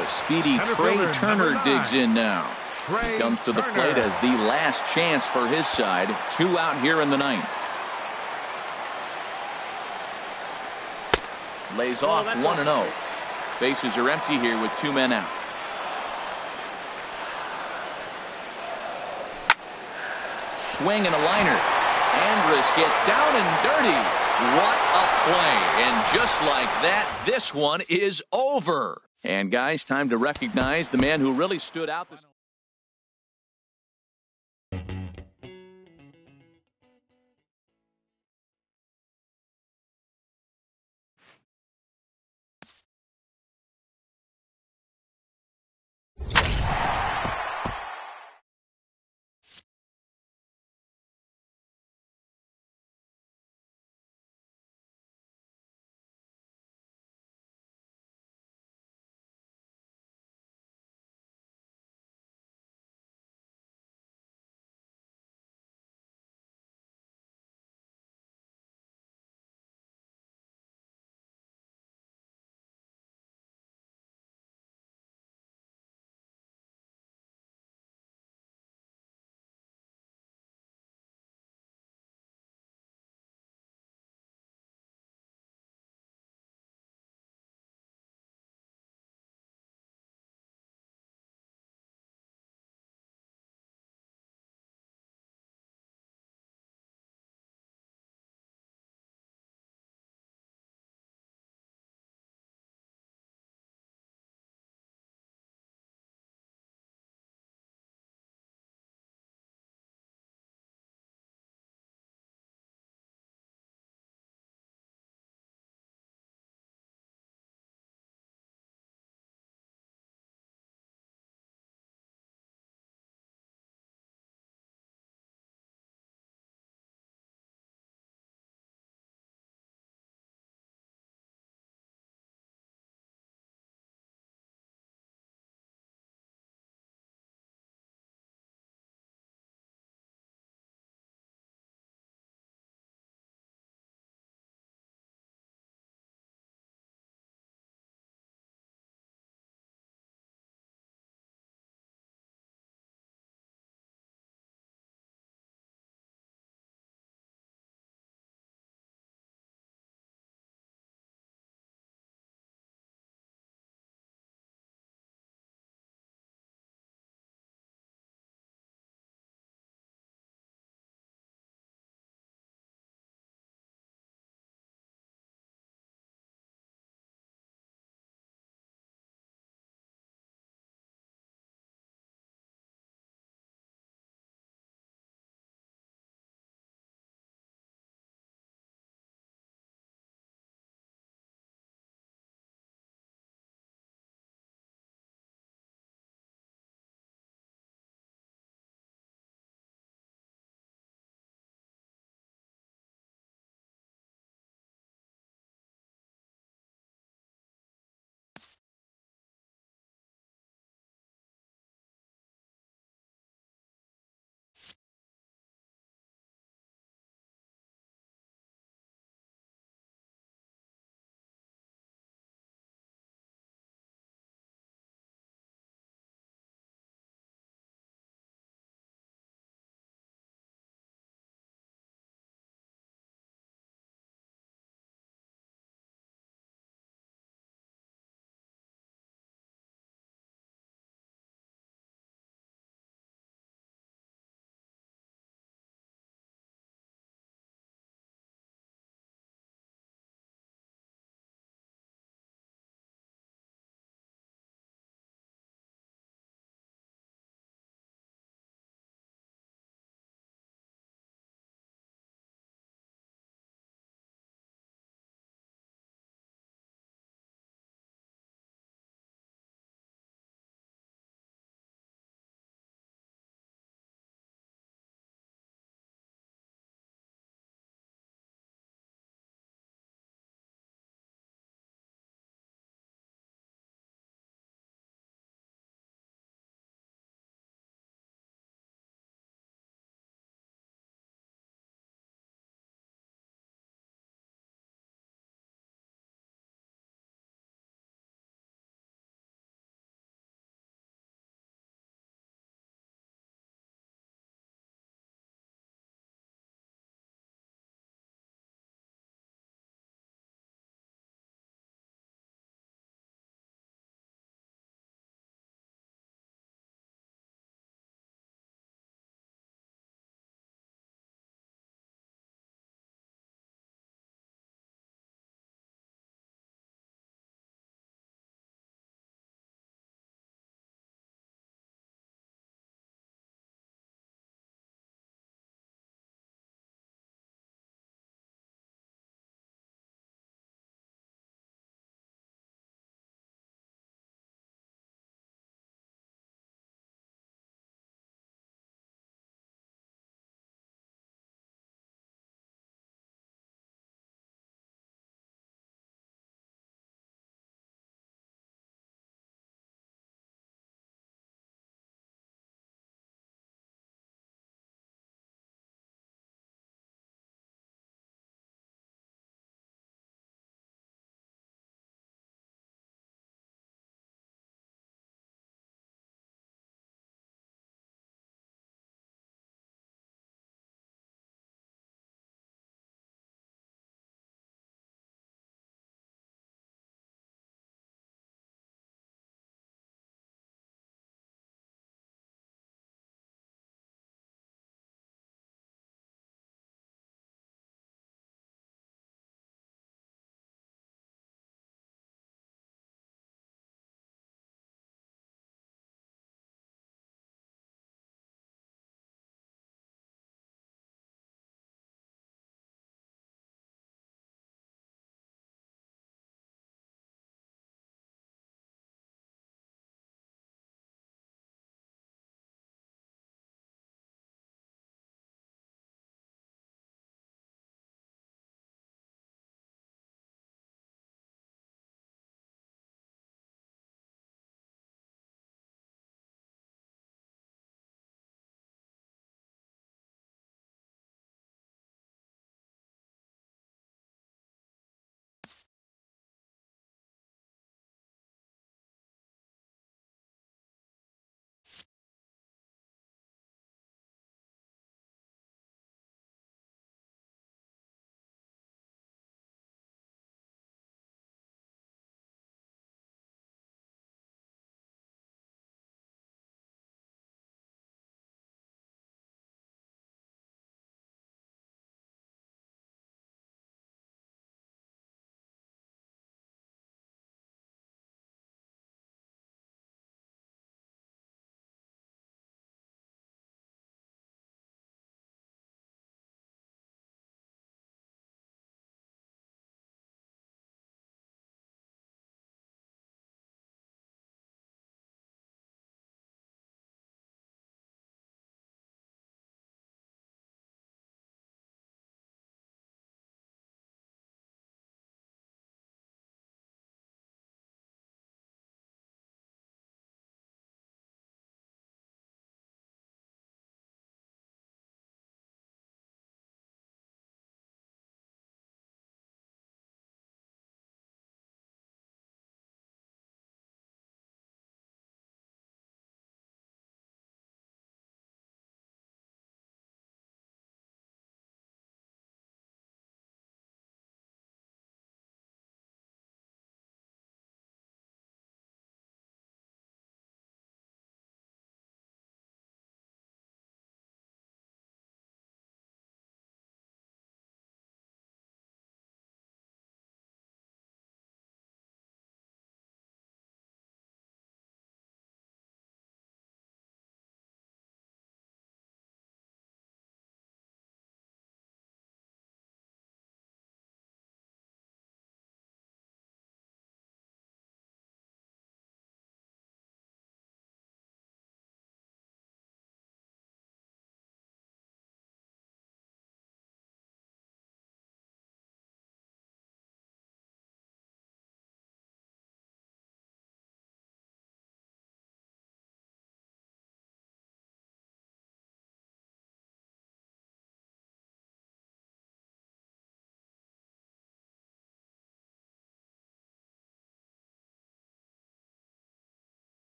A speedy Trey Turner digs in now. He comes to the plate as the last chance for his side. 2 out here in the 9th. Lays off 1-0. Bases are empty here with 2 men out. Swing and a liner. Andrus gets down and dirty. What a play. And just like that, this one is over. And guys, time to recognize the man who really stood out this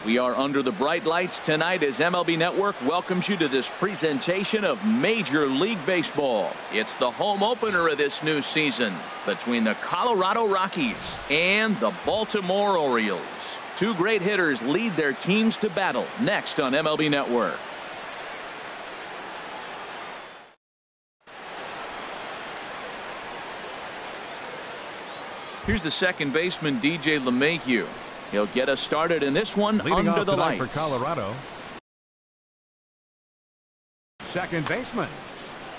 We are under the bright lights tonight as MLB Network welcomes you to this presentation of Major League Baseball. It's the home opener of this new season between the Colorado Rockies and the Baltimore Orioles. Two great hitters lead their teams to battle next on MLB Network. Here's the second baseman, DJ LeMahieu. He'll get us started in this one. Leading under off the lights for Colorado. Second baseman,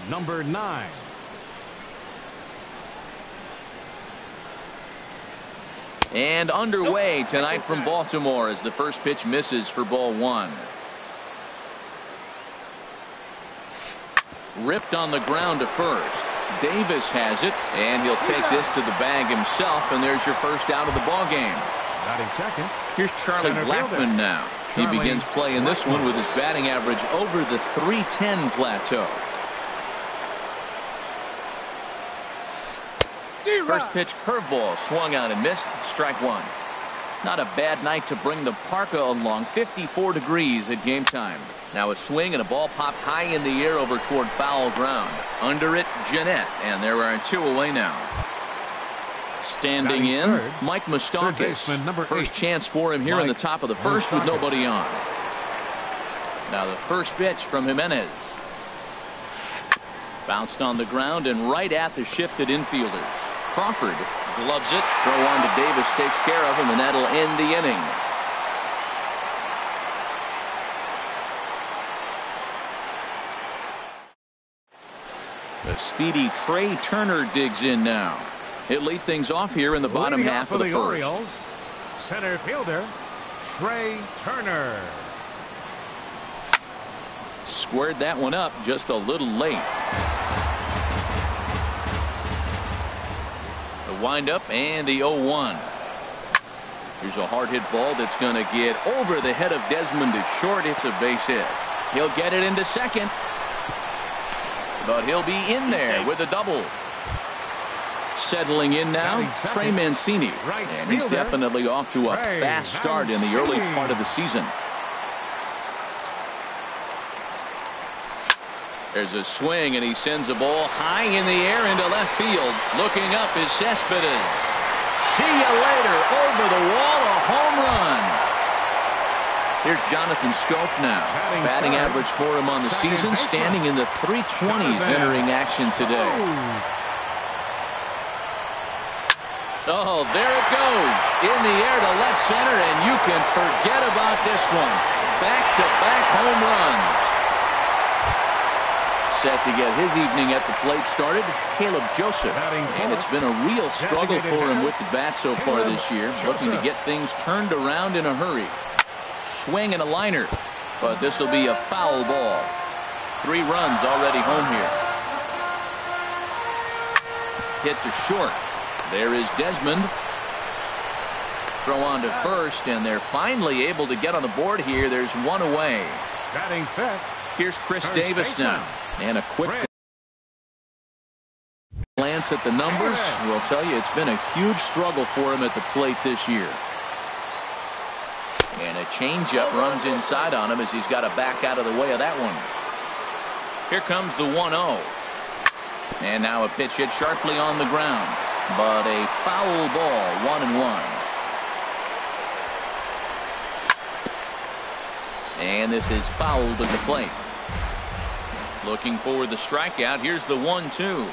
number 9. And underway tonight from Baltimore as the first pitch misses for ball 1. Ripped on the ground to first. Davis has it, and he'll take this to the bag himself, and there's your first out of the ball game. Batting second. Here's Charlie Blackmon now. He begins play in this one with his batting average over the .310 plateau. First pitch curveball swung out and missed. Strike 1. Not a bad night to bring the parka along. 54 degrees at game time. Now a swing and a ball popped high in the air over toward foul ground. Under it, Jeanette, and there are 2 away now. Standing in, third, Mike Moustakas. First chance for him here in the top of the first with nobody on. Now the first pitch from Jimenez. Bounced on the ground and right at the shifted infielders. Crawford gloves it. Throw on to Davis takes care of him, and that'll end the inning. The speedy Trey Turner digs in now. He'll lead things off here in the bottom half of the first. Orioles, center fielder Trey Turner. Squared that one up just a little late. The windup and the 0-1. Here's a hard hit ball that's going to get over the head of Desmond to short. It's a base hit. He'll get it into second. But he'll be in there with a double. Settling in now, Trey Mancini. And he's definitely off to a fast start in the early part of the season. There's a swing, and he sends a ball high in the air into left field. Looking up is Cespedes. See you later. Over the wall, a home run. Here's Jonathan Scope now. Batting average for him on the season, standing in the 320s entering action today. Oh, there it goes. In the air to left center, and you can forget about this one. Back-to-back home runs. Set to get his evening at the plate started, Caleb Joseph. And it's been a real struggle for him with the bat so far this year. Looking to get things turned around in a hurry. Swing and a liner, but this will be a foul ball. 3 runs already home here. Hit to short. There is Desmond. Throw on to first, and they're finally able to get on the board here. There's 1 away. Batting fifth. Here's Chris Davis now. And a quick glance at the numbers will tell you it's been a huge struggle for him at the plate this year. And a changeup runs inside on him as he's got to back out of the way of that one. Here comes the 1-0. And now a pitch hit sharply on the ground. But a foul ball, 1-1. And this is fouled at the plate. Looking for the strikeout. Here's the 1-2.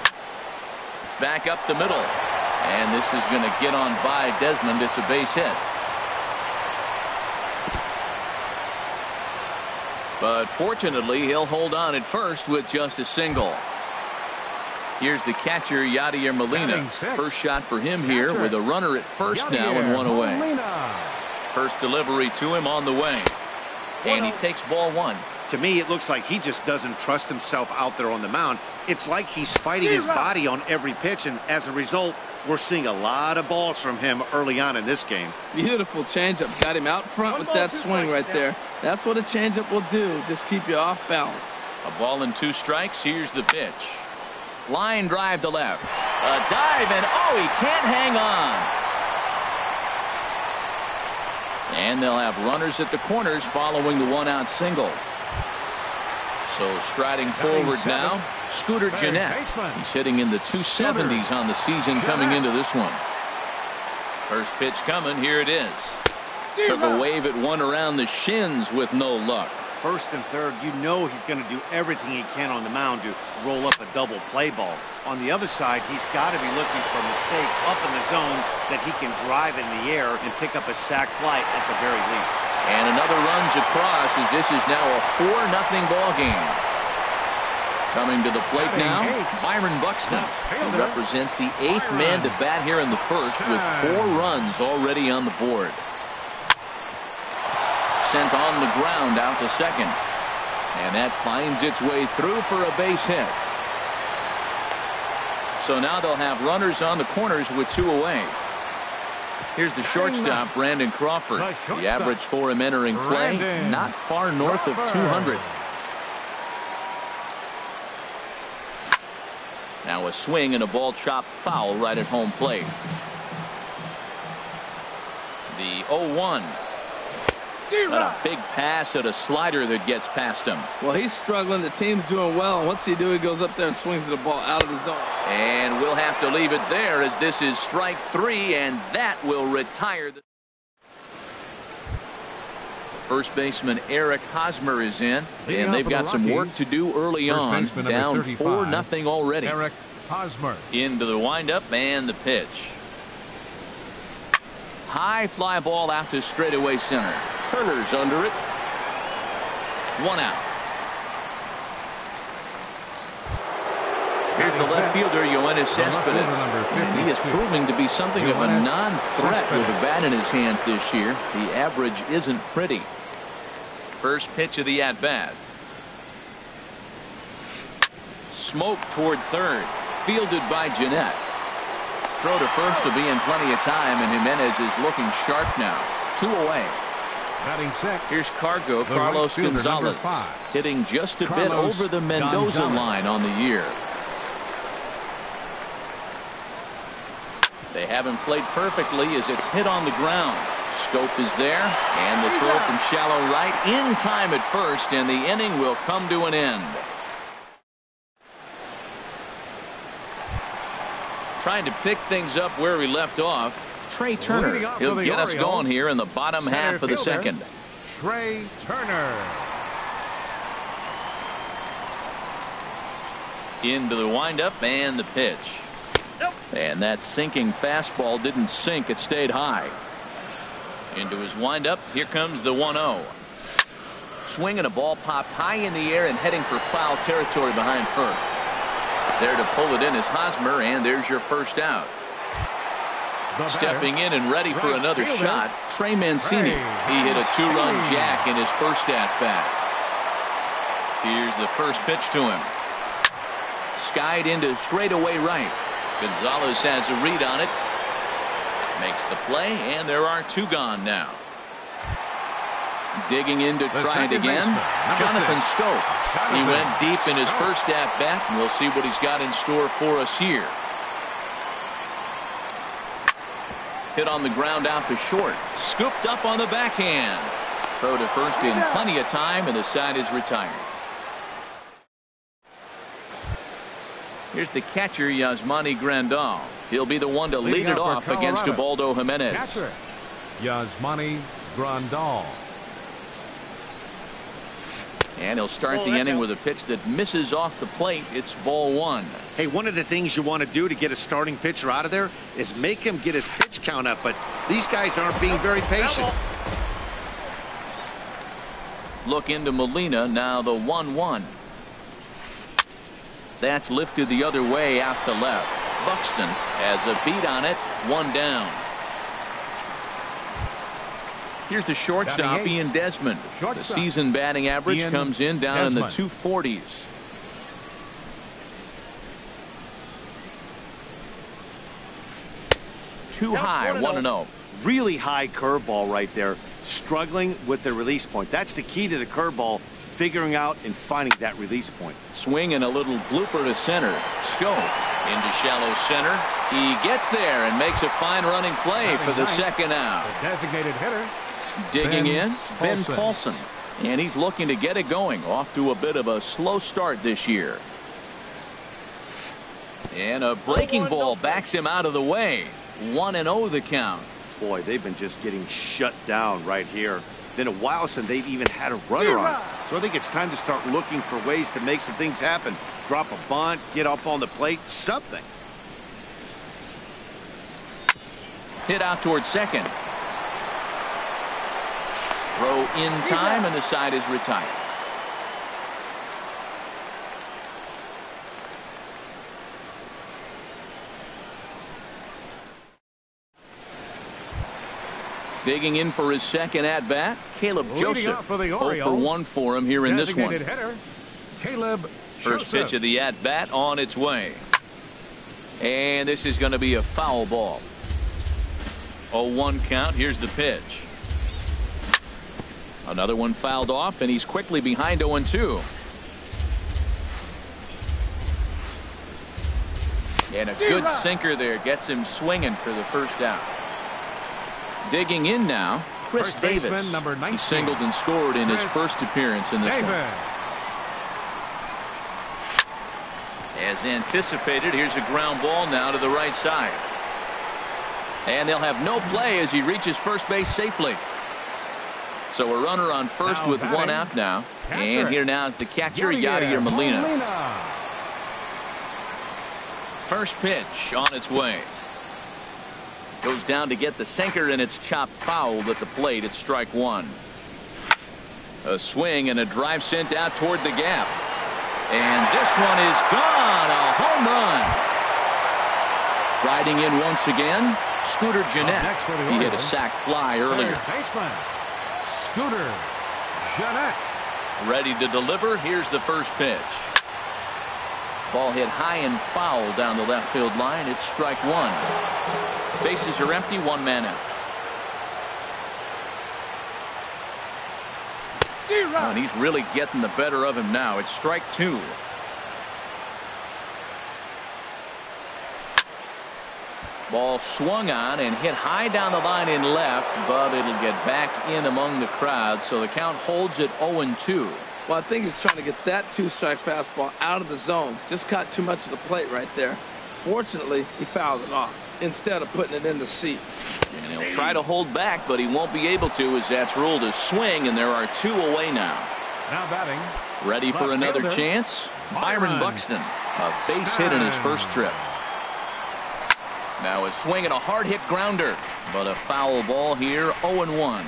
Back up the middle. And this is going to get on by Desmond. It's a base hit. But fortunately, he'll hold on at first with just a single. Here's the catcher, Yadier Molina. First shot for him here with a runner at first now and 1 away. First delivery to him on the way. And he takes ball 1. To me, it looks like he just doesn't trust himself out there on the mound. It's like he's fighting his body on every pitch, and as a result, we're seeing a lot of balls from him early on in this game. Beautiful changeup. Got him out front with that swing right there. That's what a changeup will do. Just keep you off balance. A ball and 2 strikes. Here's the pitch. Line drive to left. A dive, and oh, he can't hang on. And they'll have runners at the corners following the one-out single. So striding forward now, Scooter Gennett. He's hitting in the 270s on the season coming into this one. First pitch coming. Here it is. Took a wave at one around the shins with no luck. First and third, you know he's going to do everything he can on the mound to roll up a double play ball. On the other side, he's got to be looking for a mistake up in the zone that he can drive in the air and pick up a sac fly at the very least. And another runs across as this is now a 4-0 ball game. Coming to the plate now, Byron Buxton, who represents the 8th man to bat here in the first with 4 runs already on the board. Sent on the ground out to second. And that finds its way through for a base hit. So now they'll have runners on the corners with 2 away. Here's the shortstop, Brandon Crawford. The average for him entering play, not far north of 200. Now a swing and a ball chopped foul right at home plate. The 0-1. And a big pass at a slider that gets past him. Well, he's struggling. The team's doing well. And what's he do? He goes up there and swings the ball out of the zone. And we'll have to leave it there as this is strike 3, and that will retire the first baseman Eric Hosmer is in, and they've got some work to do early on. Down 4-0 already. Eric Hosmer. Into the windup and the pitch. High fly ball out to straightaway center. Turner's under it. 1 out. Here's the left fielder, Yoenis Cespedes. He is proving to be something of a non-threat with a bat in his hands this year. The average isn't pretty. First pitch of the at-bat. Smoke toward third. Fielded by Gennett. Throw to first to be in plenty of time, and Jimenez is looking sharp now. 2 away. Batting second. Here's Carlos Gonzalez, hitting just a bit over the Mendoza line on the year. They haven't played perfectly as it's hit on the ground. Scope is there, and the throw from shallow right in time at first, and the inning will come to an end. Trying to pick things up where we left off. Trey Turner. He'll get us going here in the bottom half of the second. Trey Turner. Into the windup and the pitch. And that sinking fastball didn't sink. It stayed high. Into his windup. Here comes the 1-0. Swing and a ball popped high in the air and heading for foul territory behind first. There to pull it in is Hosmer, and there's your first out. Stepping in and ready for another shot, Trey Mancini. He hit a 2-run jack in his first at-bat. Here's the first pitch to him. Skied into straightaway right. Gonzalez has a read on it. Makes the play, and there are 2 gone now. Digging in to try it again. Jonathan Scope. He went deep in his first at-bat, and we'll see what he's got in store for us here. Hit on the ground out to short. Scooped up on the backhand. Throw to first in plenty of time, and the side is retired. Here's the catcher, Yasmani Grandal. He'll be the one to lead it off against Ubaldo Jimenez. Catcher, Yasmani Grandal. And he'll start the inning with a pitch that misses off the plate. It's ball 1. Hey, one of the things you want to do to get a starting pitcher out of there is make him get his pitch count up, but these guys aren't being very patient. Look into Molina, now the 1-1. That's lifted the other way out to left. Buxton has a beat on it. 1 down. Here's the shortstop, Ian Desmond. The season batting average comes in down in the 240s. Too high, 1-0. Really high curveball right there. Struggling with the release point. That's the key to the curveball. Figuring out and finding that release point. Swing and a little blooper to center. Scope into shallow center. He gets there and makes a fine running play for the second out. The designated hitter, Digging in, Ben Paulson. Paulson. And he's looking to get it going. Off to a bit of a slow start this year. And a breaking ball backs him out of the way. 1-0 the count. Boy, they've been just getting shut down right here. It's been a while since they've even had a runner on. So I think it's time to start looking for ways to make some things happen. Drop a bunt, get up on the plate, something. Hit out towards second. Throw in time, and the side is retired. Digging in for his second at-bat, Caleb Joseph. For the 0 for 1 for him here in this one. Hitter, Caleb First Joseph. pitch of the at-bat on its way. And this is going to be a foul ball. 0-1 count. Here's the pitch. Another one fouled off, and he's quickly behind 0-2. And a good sinker there gets him swinging for the first out. Digging in now, Chris First Davis. baseman, number 19. He singled and scored in his first appearance in this one. As anticipated, here's a ground ball now to the right side. And they'll have no play as he reaches first base safely. So a runner on first Now with batting, one out now. catcher. And here now is the catcher, Yadier Molina. First pitch on its way. Goes down to get the sinker, and it's chopped fouled at the plate at strike one. A swing and a drive sent out toward the gap. And this one is gone. A home run. Riding in once again, Scooter Gennett. He hit a sac fly earlier. Baseman, Scooter Gennett. Ready to deliver. Here's the first pitch. Ball hit high and foul down the left field line. It's strike one. Bases are empty. One man out. Oh, and he's really getting the better of him now. It's strike two. Ball swung on and hit high down the line in left, but it'll get back in among the crowd. So the count holds at 0-2. Well, I think he's trying to get that two-strike fastball out of the zone. Just caught too much of the plate right there. Fortunately, he fouled it off instead of putting it in the seats. And he'll try to hold back, but he won't be able to, as that's ruled a swing, and there are two away now. Now batting. Ready for Left another fielder, chance? Byron Buxton. A base hit in his first trip. Now a swing and a hard hit grounder, but a foul ball here. 0-1.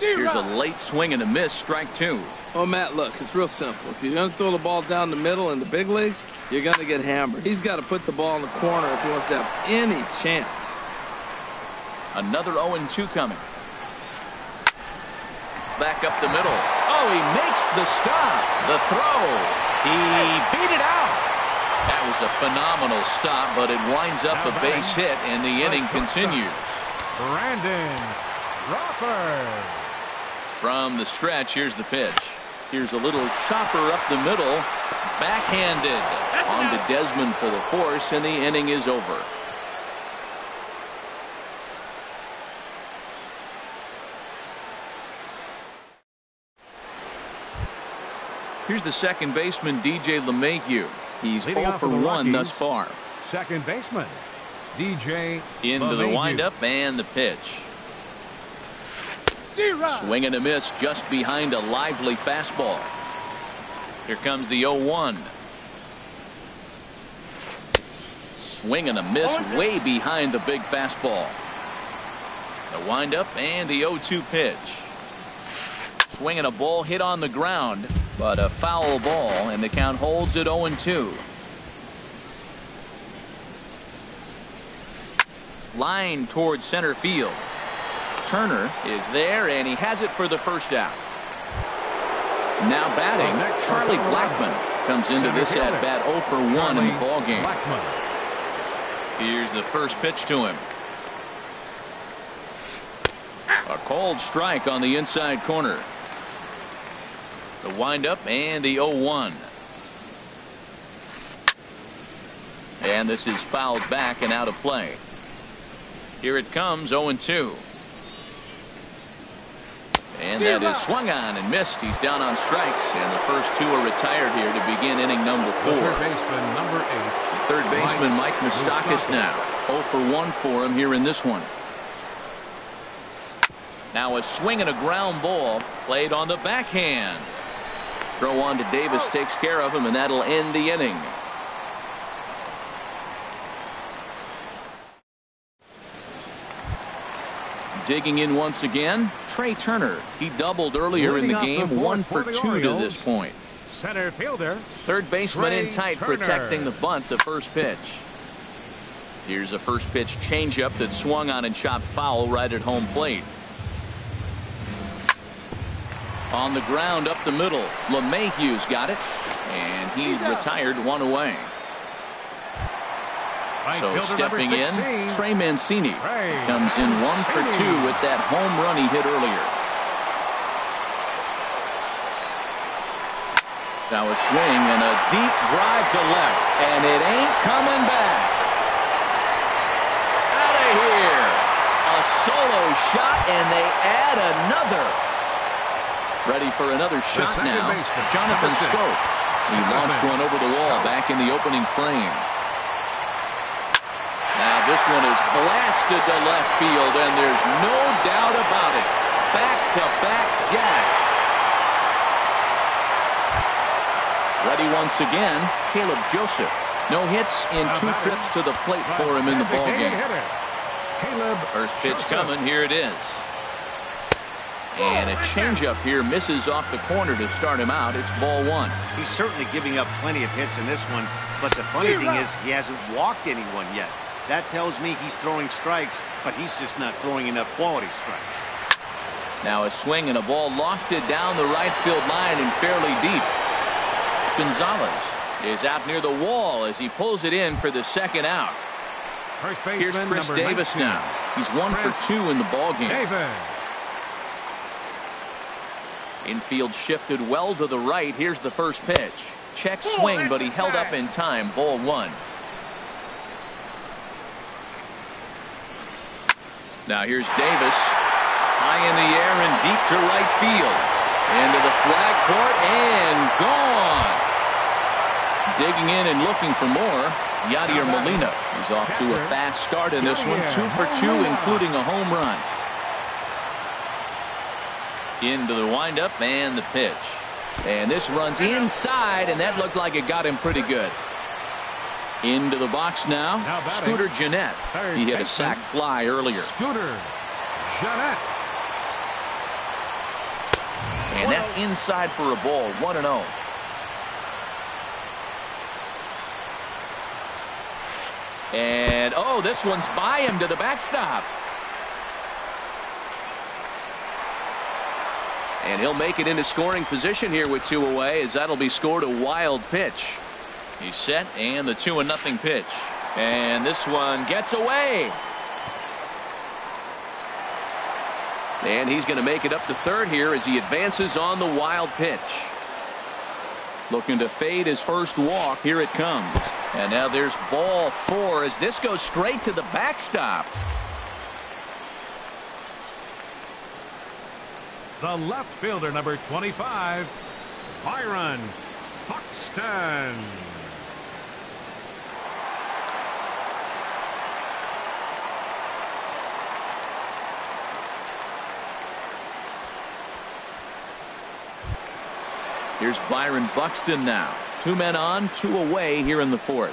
Here's a late swing and a miss. Strike two. Oh, Matt, look, it's real simple. If you're going to throw the ball down the middle in the big leagues, you're going to get hammered. He's got to put the ball in the corner if he wants to have any chance. Another 0-2 coming. Back up the middle. Oh, he makes the stop. The throw. He beat it out. That was a phenomenal stop, but it winds up a base hit, and the inning continues. Brandon Crawford. From the stretch, here's the pitch. Here's a little chopper up the middle. Backhanded. On to Desmond for the force, and the inning is over. Here's the second baseman, DJ LeMahieu. He's 0 for 1 thus far. Second baseman, DJ Into the windup and the pitch. Swing and a miss just behind a lively fastball. Here comes the 0-1. Swing and a miss way behind the big fastball. The windup and the 0-2 pitch. Swing and a ball hit on the ground, but a foul ball, and the count holds at 0-2. Line towards center field. Turner is there, and he has it for the first out. Now batting, Charlie Blackmon comes into this at bat 0 for 1 in the ball game. Here's the first pitch to him. A called strike on the inside corner. The windup and the 0-1. And this is fouled back and out of play. Here it comes, 0-2. And that is swung on and missed. He's down on strikes, and the first two are retired here to begin inning number 4. Third baseman, number 8. The third baseman, Mike Moustakas, now 0 for 1 for him here in this one. Now a swing and a ground ball played on the backhand. Throw on to Davis takes care of him, and that'll end the inning. Digging in once again, Trey Turner. He doubled earlier in the game, 1 for 2 to this point. Center fielder. Third baseman in tight, Turner. protecting the bunt, the first pitch. Here's a first pitch changeup that swung on and chopped foul right at home plate. On the ground up the middle, LeMahieu's got it, and he's retired, 1 away. So stepping in, Trey Mancini comes in 1 for 2 with that home run he hit earlier. Now a swing and a deep drive to left, and it ain't coming back. Out of here. A solo shot, and they add another. Ready for another shot now. Jonathan Schoop. He launched one over the wall back in the opening frame. Now this one is blasted to left field, and there's no doubt about it. Back-to-back jacks. Ready once again, Caleb Joseph. No hits in 2 trips to the plate for him in the ballgame. First pitch coming, here it is. And a changeup here misses off the corner to start him out. It's ball 1. He's certainly giving up plenty of hits in this one, but the funny thing is he hasn't walked anyone yet. That tells me he's throwing strikes, but he's just not throwing enough quality strikes. Now a swing and a ball lofted down the right field line and fairly deep. Gonzalez is out near the wall as he pulls it in for the second out. Here's Chris Davis now. He's 1 for 2 in the ballgame. Infield shifted well to the right. Here's the first pitch. Check swing, but he held up in time. Ball 1. Now here's Davis. High in the air and deep to right field. Into the flag court and gone. Digging in and looking for more, Yadier Molina. He's off to a fast start in this one. 2 for 2, including a home run. Into the windup and the pitch. And this runs inside, and that looked like it got him pretty good. Into the box now, Scooter Gennett. He hit a sac fly earlier. Scooter Gennett. And that's inside for a ball, 1-0. And, oh, this one's by him to the backstop. And he'll make it into scoring position here with 2 away, as that'll be scored a wild pitch. He's set, and the 2-0 pitch. And this one gets away. And he's going to make it up to third here as he advances on the wild pitch. Looking to fade his first walk. Here it comes. And now there's ball 4 as this goes straight to the backstop. The left fielder, number 25, Byron Buxton. Here's Byron Buxton now. 2 men on, 2 away here in the 4th.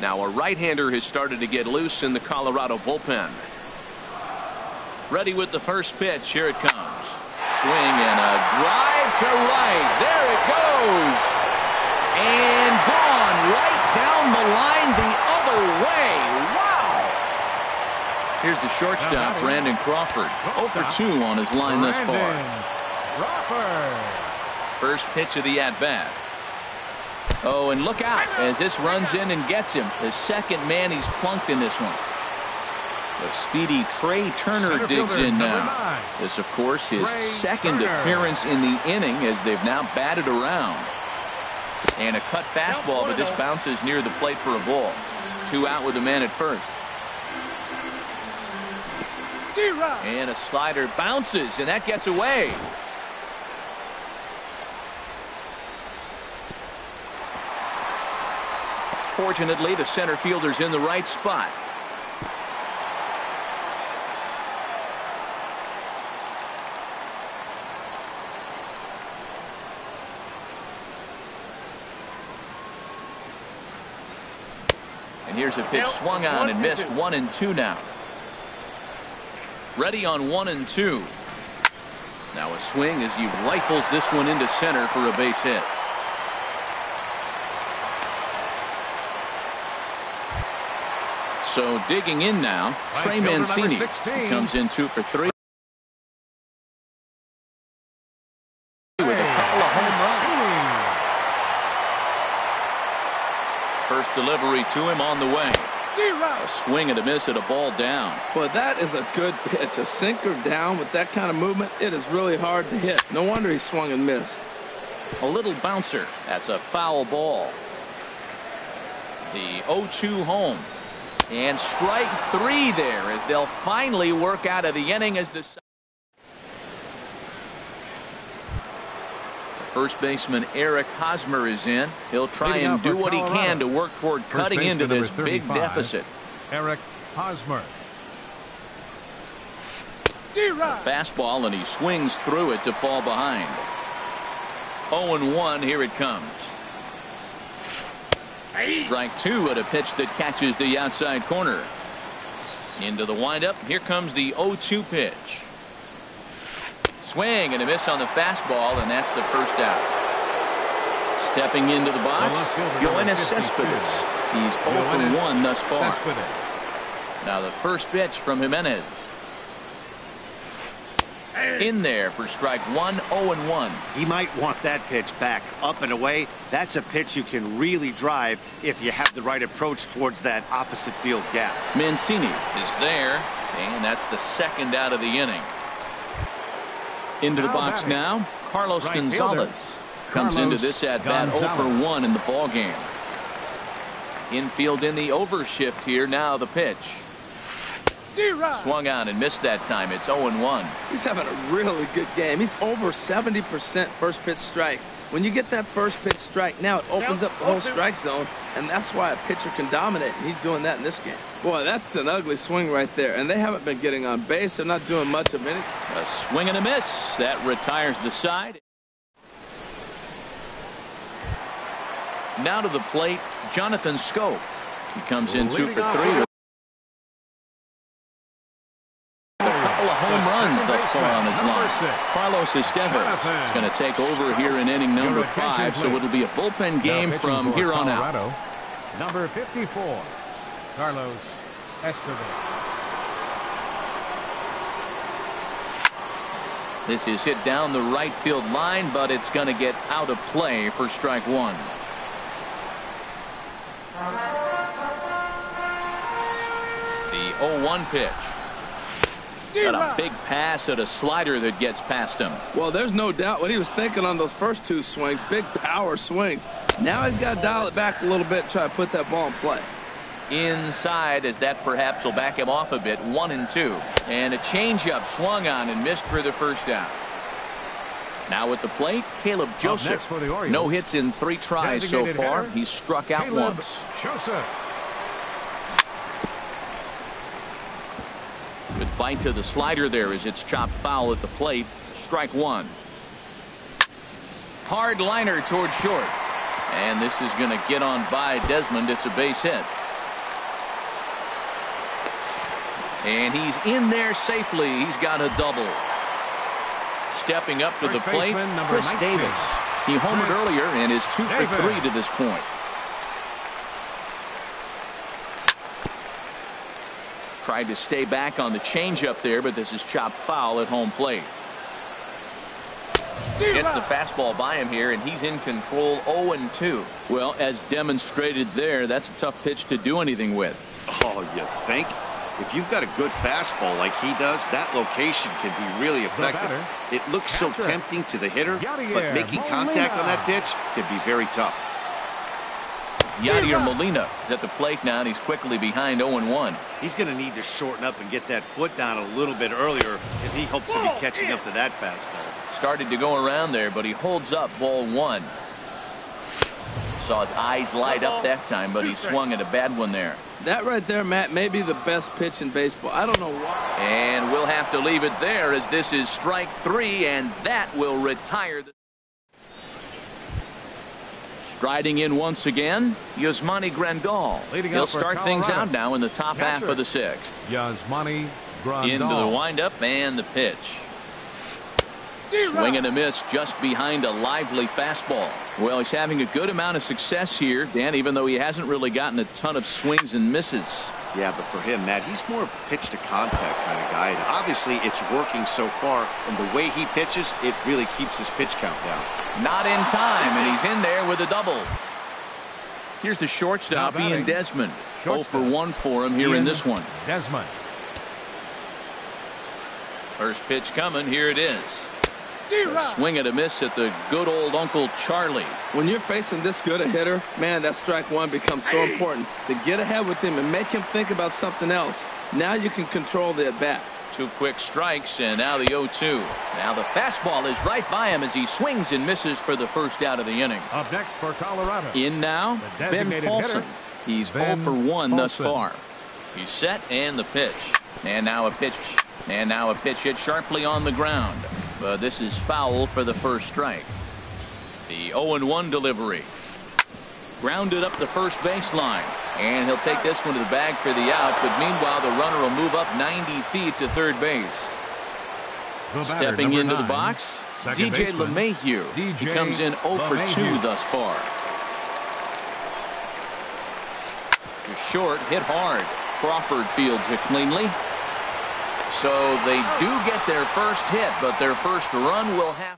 Now a right-hander has started to get loose in the Colorado bullpen. Ready with the first pitch. Here it comes. Swing and a drive to right. There it goes. And gone right down the line the other way. Wow. Here's the shortstop, Brandon Crawford. 0 for 2 on his line thus far. First pitch of the at-bat. Oh, and look out as this runs in and gets him. The second man he's plunked in this one. The speedy Trey Turner digs in now. This, of course, his second appearance in the inning as they've now batted around. And a cut fastball, but this bounces near the plate for a ball. 2 out with a man at first. And a slider bounces, and that gets away. Fortunately, the center fielder's in the right spot. And here's a pitch swung on and missed. 1-2 now. Ready on 1-2. Now a swing as he rifles this one into center for a base hit. So digging in now, Trey Mancini comes in 2 for 3 with a couple of home runs. First delivery to him on the way. A swing and a miss at a ball down. Well, that is a good pitch. A sinker down with that kind of movement, it is really hard to hit. No wonder he swung and missed. A little bouncer. That's a foul ball. The 0-2 home. And strike 3 there as they'll finally work out of the inning as the first baseman Eric Hosmer is in. He'll try and do what he can to work toward cutting into this big deficit. Eric Hosmer. Fastball, and he swings through it to fall behind. 0-1, here it comes. Strike 2 at a pitch that catches the outside corner. Into the windup. Here comes the 0-2 pitch. Swing and a miss on the fastball, and that's the first out. Stepping into the box, Yoenis Cespedes. He's 0 for 1 thus far. Now the first pitch from Jimenez. In there for strike 1, 0-1. He might want that pitch back, up and away. That's a pitch you can really drive if you have the right approach towards that opposite field gap. Mancini is there, and that's the second out of the inning. Into the box now, Carlos Gonzalez comes into this at bat 0 for 1 in the ball game. Infield in the overshift here. Now the pitch. Swung on and missed that time. It's 0-1. He's having a really good game. He's over 70% first pitch strike. When you get that first pitch strike, now it opens up the whole strike zone, and that's why a pitcher can dominate, and he's doing that in this game. Boy, that's an ugly swing right there, and they haven't been getting on base. They're not doing much of anything. A swing and a miss. That retires the side. Now to the plate, Jonathan Schoop. He comes in 2 for 3 with home runs thus far on his line. Carlos Estevez is going to take over here in inning number 5, so it'll be a bullpen game from here on out. Number 54, Carlos Estevez. This is hit down the right field line, but it's going to get out of play for strike 1. The 0-1 pitch. Got a big pass at a slider that gets past him. Well, there's no doubt what he was thinking on those first 2 swings. Big power swings. Now he's got to dial it back a little bit and try to put that ball in play. Inside, as that perhaps will back him off a bit. 1-2. And a changeup swung on and missed for the first out. Now at the plate, Caleb Joseph. No hits in 3 tries so far. He's struck out once. Good bite to the slider there as it's chopped foul at the plate. Strike 1. Hard liner toward short. And this is going to get on by Desmond. It's a base hit. And he's in there safely. He's got a double. Stepping up to the plate, Chris Davis. He homered earlier and is 2 for 3 to this point. Tried to stay back on the changeup there, but this is chopped foul at home plate. Gets the fastball by him here, and he's in control. 0-2. Well, as demonstrated there, that's a tough pitch to do anything with. Oh, you think? If you've got a good fastball like he does, that location can be really effective. It looks so tempting to the hitter, but making contact on that pitch can be very tough. Yadier Molina is at the plate now, and he's quickly behind 0-1. He's going to need to shorten up and get that foot down a little bit earlier if he hopes to be catching up to that fastball. Started to go around there, but he holds up ball one. Saw his eyes light up that time, but he swung at a bad one there. That right there, Matt, may be the best pitch in baseball. I don't know why. And we'll have to leave it there as this is strike three, and that will retire. Striding in once again, Yasmani Grandal. He'll start things out now in the top half of the sixth. Yasmani Grandal. Into the windup and the pitch. Swing and a miss just behind a lively fastball. Well, he's having a good amount of success here, Dan, even though he hasn't really gotten a ton of swings and misses. Yeah, but for him, Matt, he's more of a pitch to contact kind of guy. And obviously, it's working so far. And the way he pitches, it really keeps his pitch count down. Not in time, and he's in there with a double. Here's the shortstop, Ian Desmond. 0 for 1 for him here in this one. Desmond. First pitch coming. Here it is. A swing and a miss at the good old Uncle Charlie. When you're facing this good a hitter, man, that strike one becomes so important. To get ahead with him and make him think about something else. Now you can control the at-bat. 2 quick strikes, and now the 0-2. Now the fastball is right by him as he swings and misses for the first out of the inning. Up next for Colorado. In now, Ben Paulson. He's 0 for 1 thus far. He's set, and the pitch. And now a pitch. And now a pitch hit sharply on the ground. But this is foul for the first strike. The 0-1 delivery. Grounded up the first baseline. And he'll take this one to the bag for the out. But meanwhile, the runner will move up 90 feet to third base. Stepping into the box, DJ LeMahieu. He comes in 0 for 2 thus far. To short, hit hard. Crawford fields it cleanly. So they do get their first hit, but their first run will have.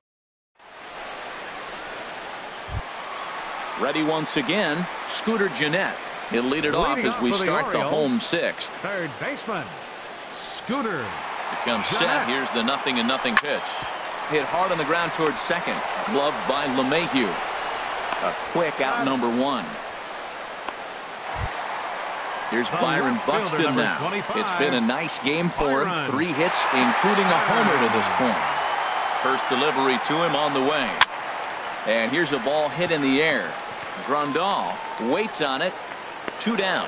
Ready once again, Scooter Gennett. He'll lead it off as we start the home sixth. Third baseman, Scooter. Becomes set. Here's the 0-0 pitch. Hit hard on the ground towards second. Gloved by LeMahieu. A quick out number 1. Here's Byron Buxton now. It's been a nice game for him. 3 hits, including a homer to this point. First delivery to him on the way. And here's a ball hit in the air. Grandal waits on it. 2 down.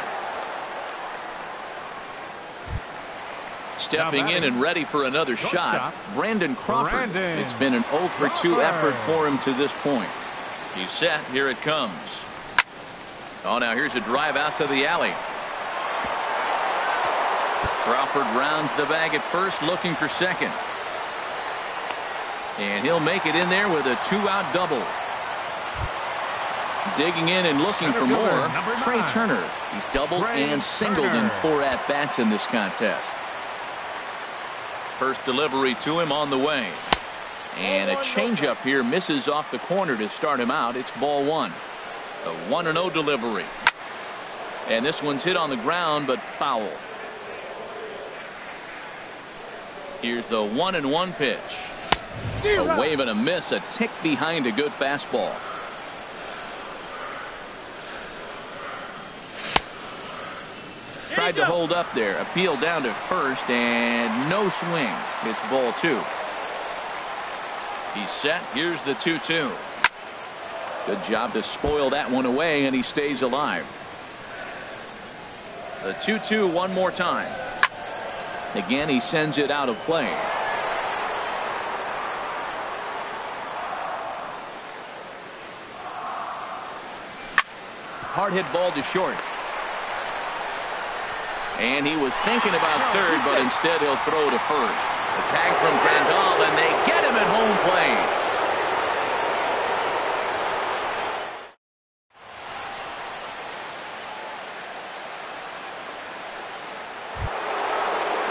Stepping in and ready for another shot, Brandon Crawford. It's been an 0 for 2 effort for him to this point. He's set. Here it comes. Oh, now here's a drive out to the alley. Crawford rounds the bag at first, looking for second. And he'll make it in there with a 2-out double. Digging in and looking for more, Trey Turner. He's doubled and singled in 4 at-bats in this contest. First delivery to him on the way. And a changeup here misses off the corner to start him out. It's ball 1. A 1-0 delivery. And this one's hit on the ground, but foul. Here's the 1-1 pitch. A wave and a miss, a tick behind a good fastball. Tried to hold up there. Appeal down to first, and no swing. It's ball 2. He's set. Here's the 2-2. Good job to spoil that one away, and he stays alive. The 2-2 one more time. Again, he sends it out of play. Hard hit ball to short. And he was thinking about third, but instead he'll throw to first. A tag from Grandal, and they get him at home plate.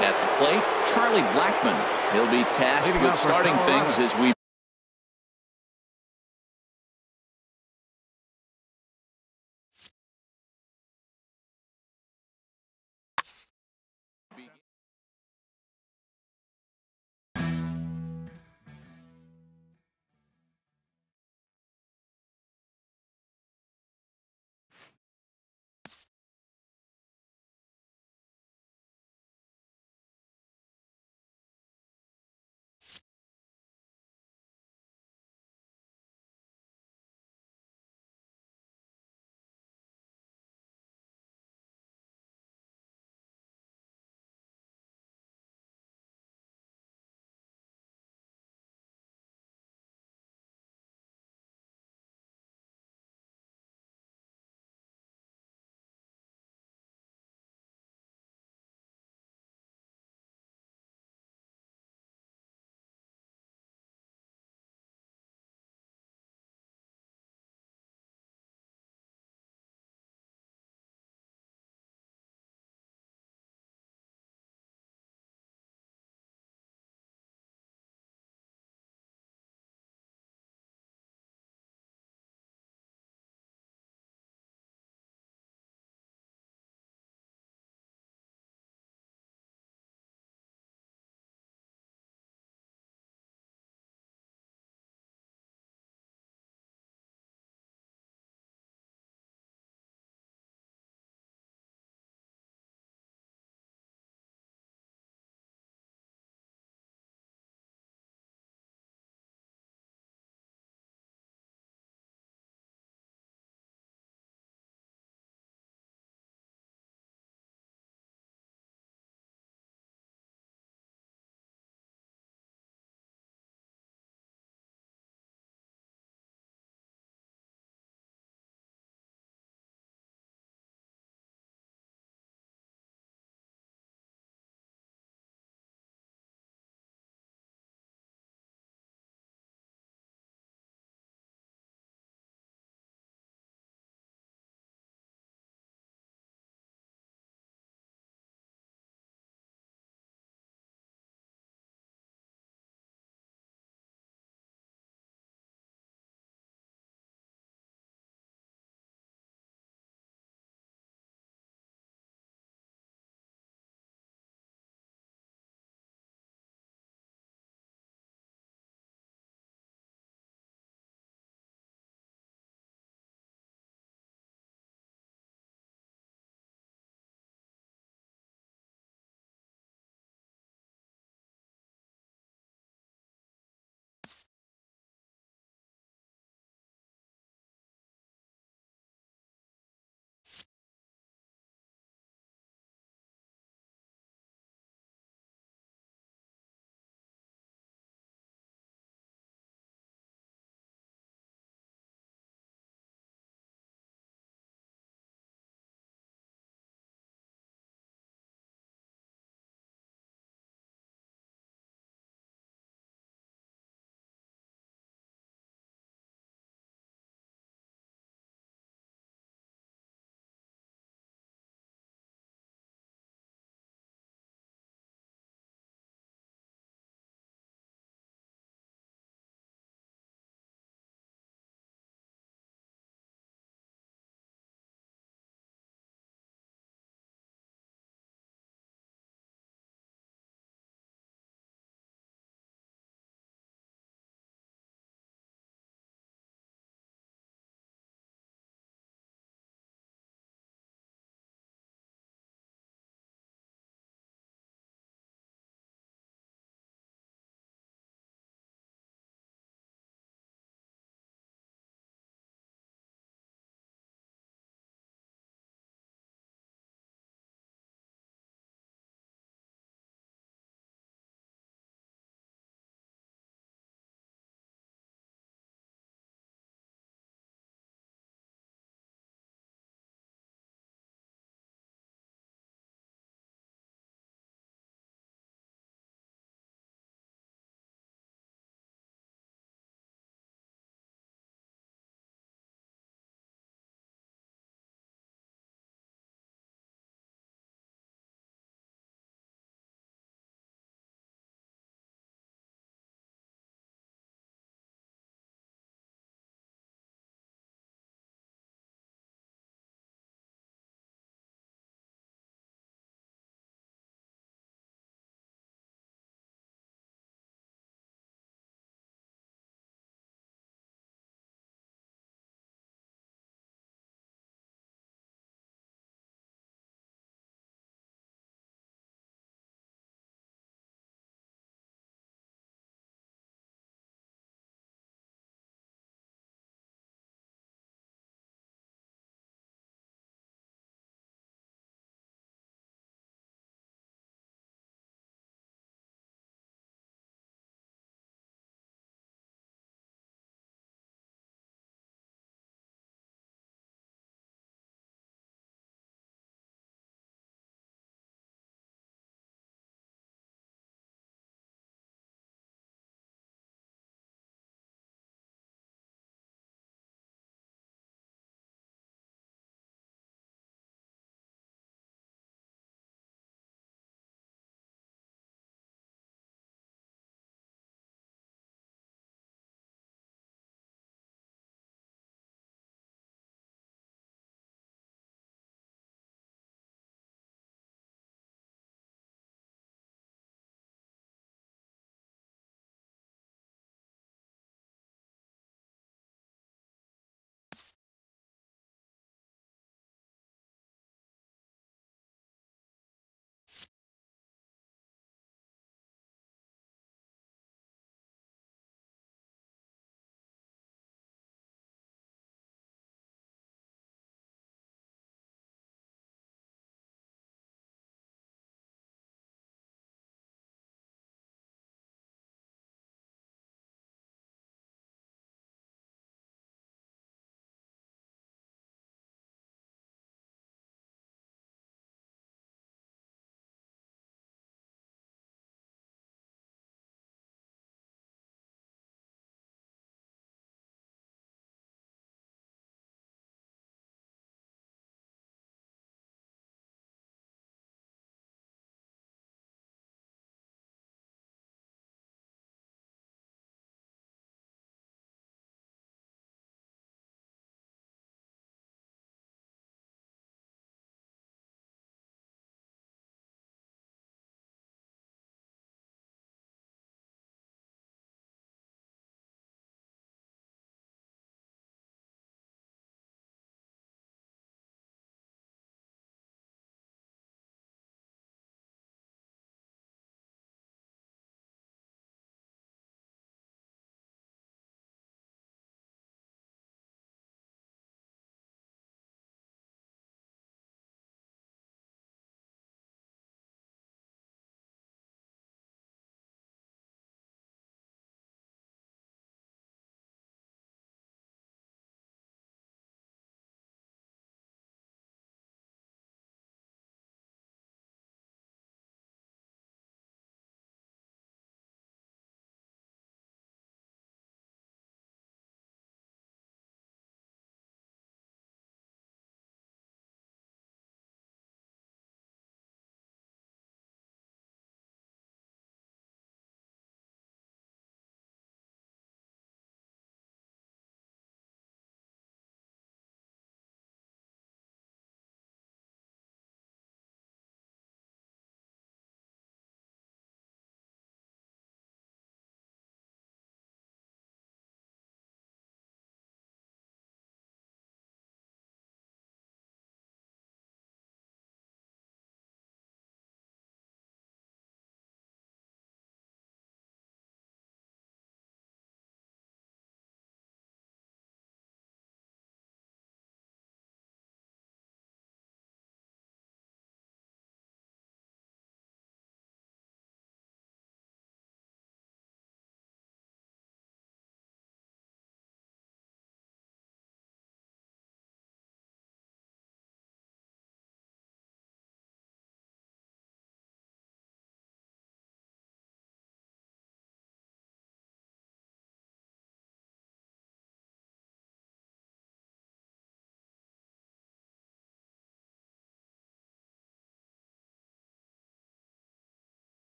At the plate, Charlie Blackmon. He'll be tasked with starting things as we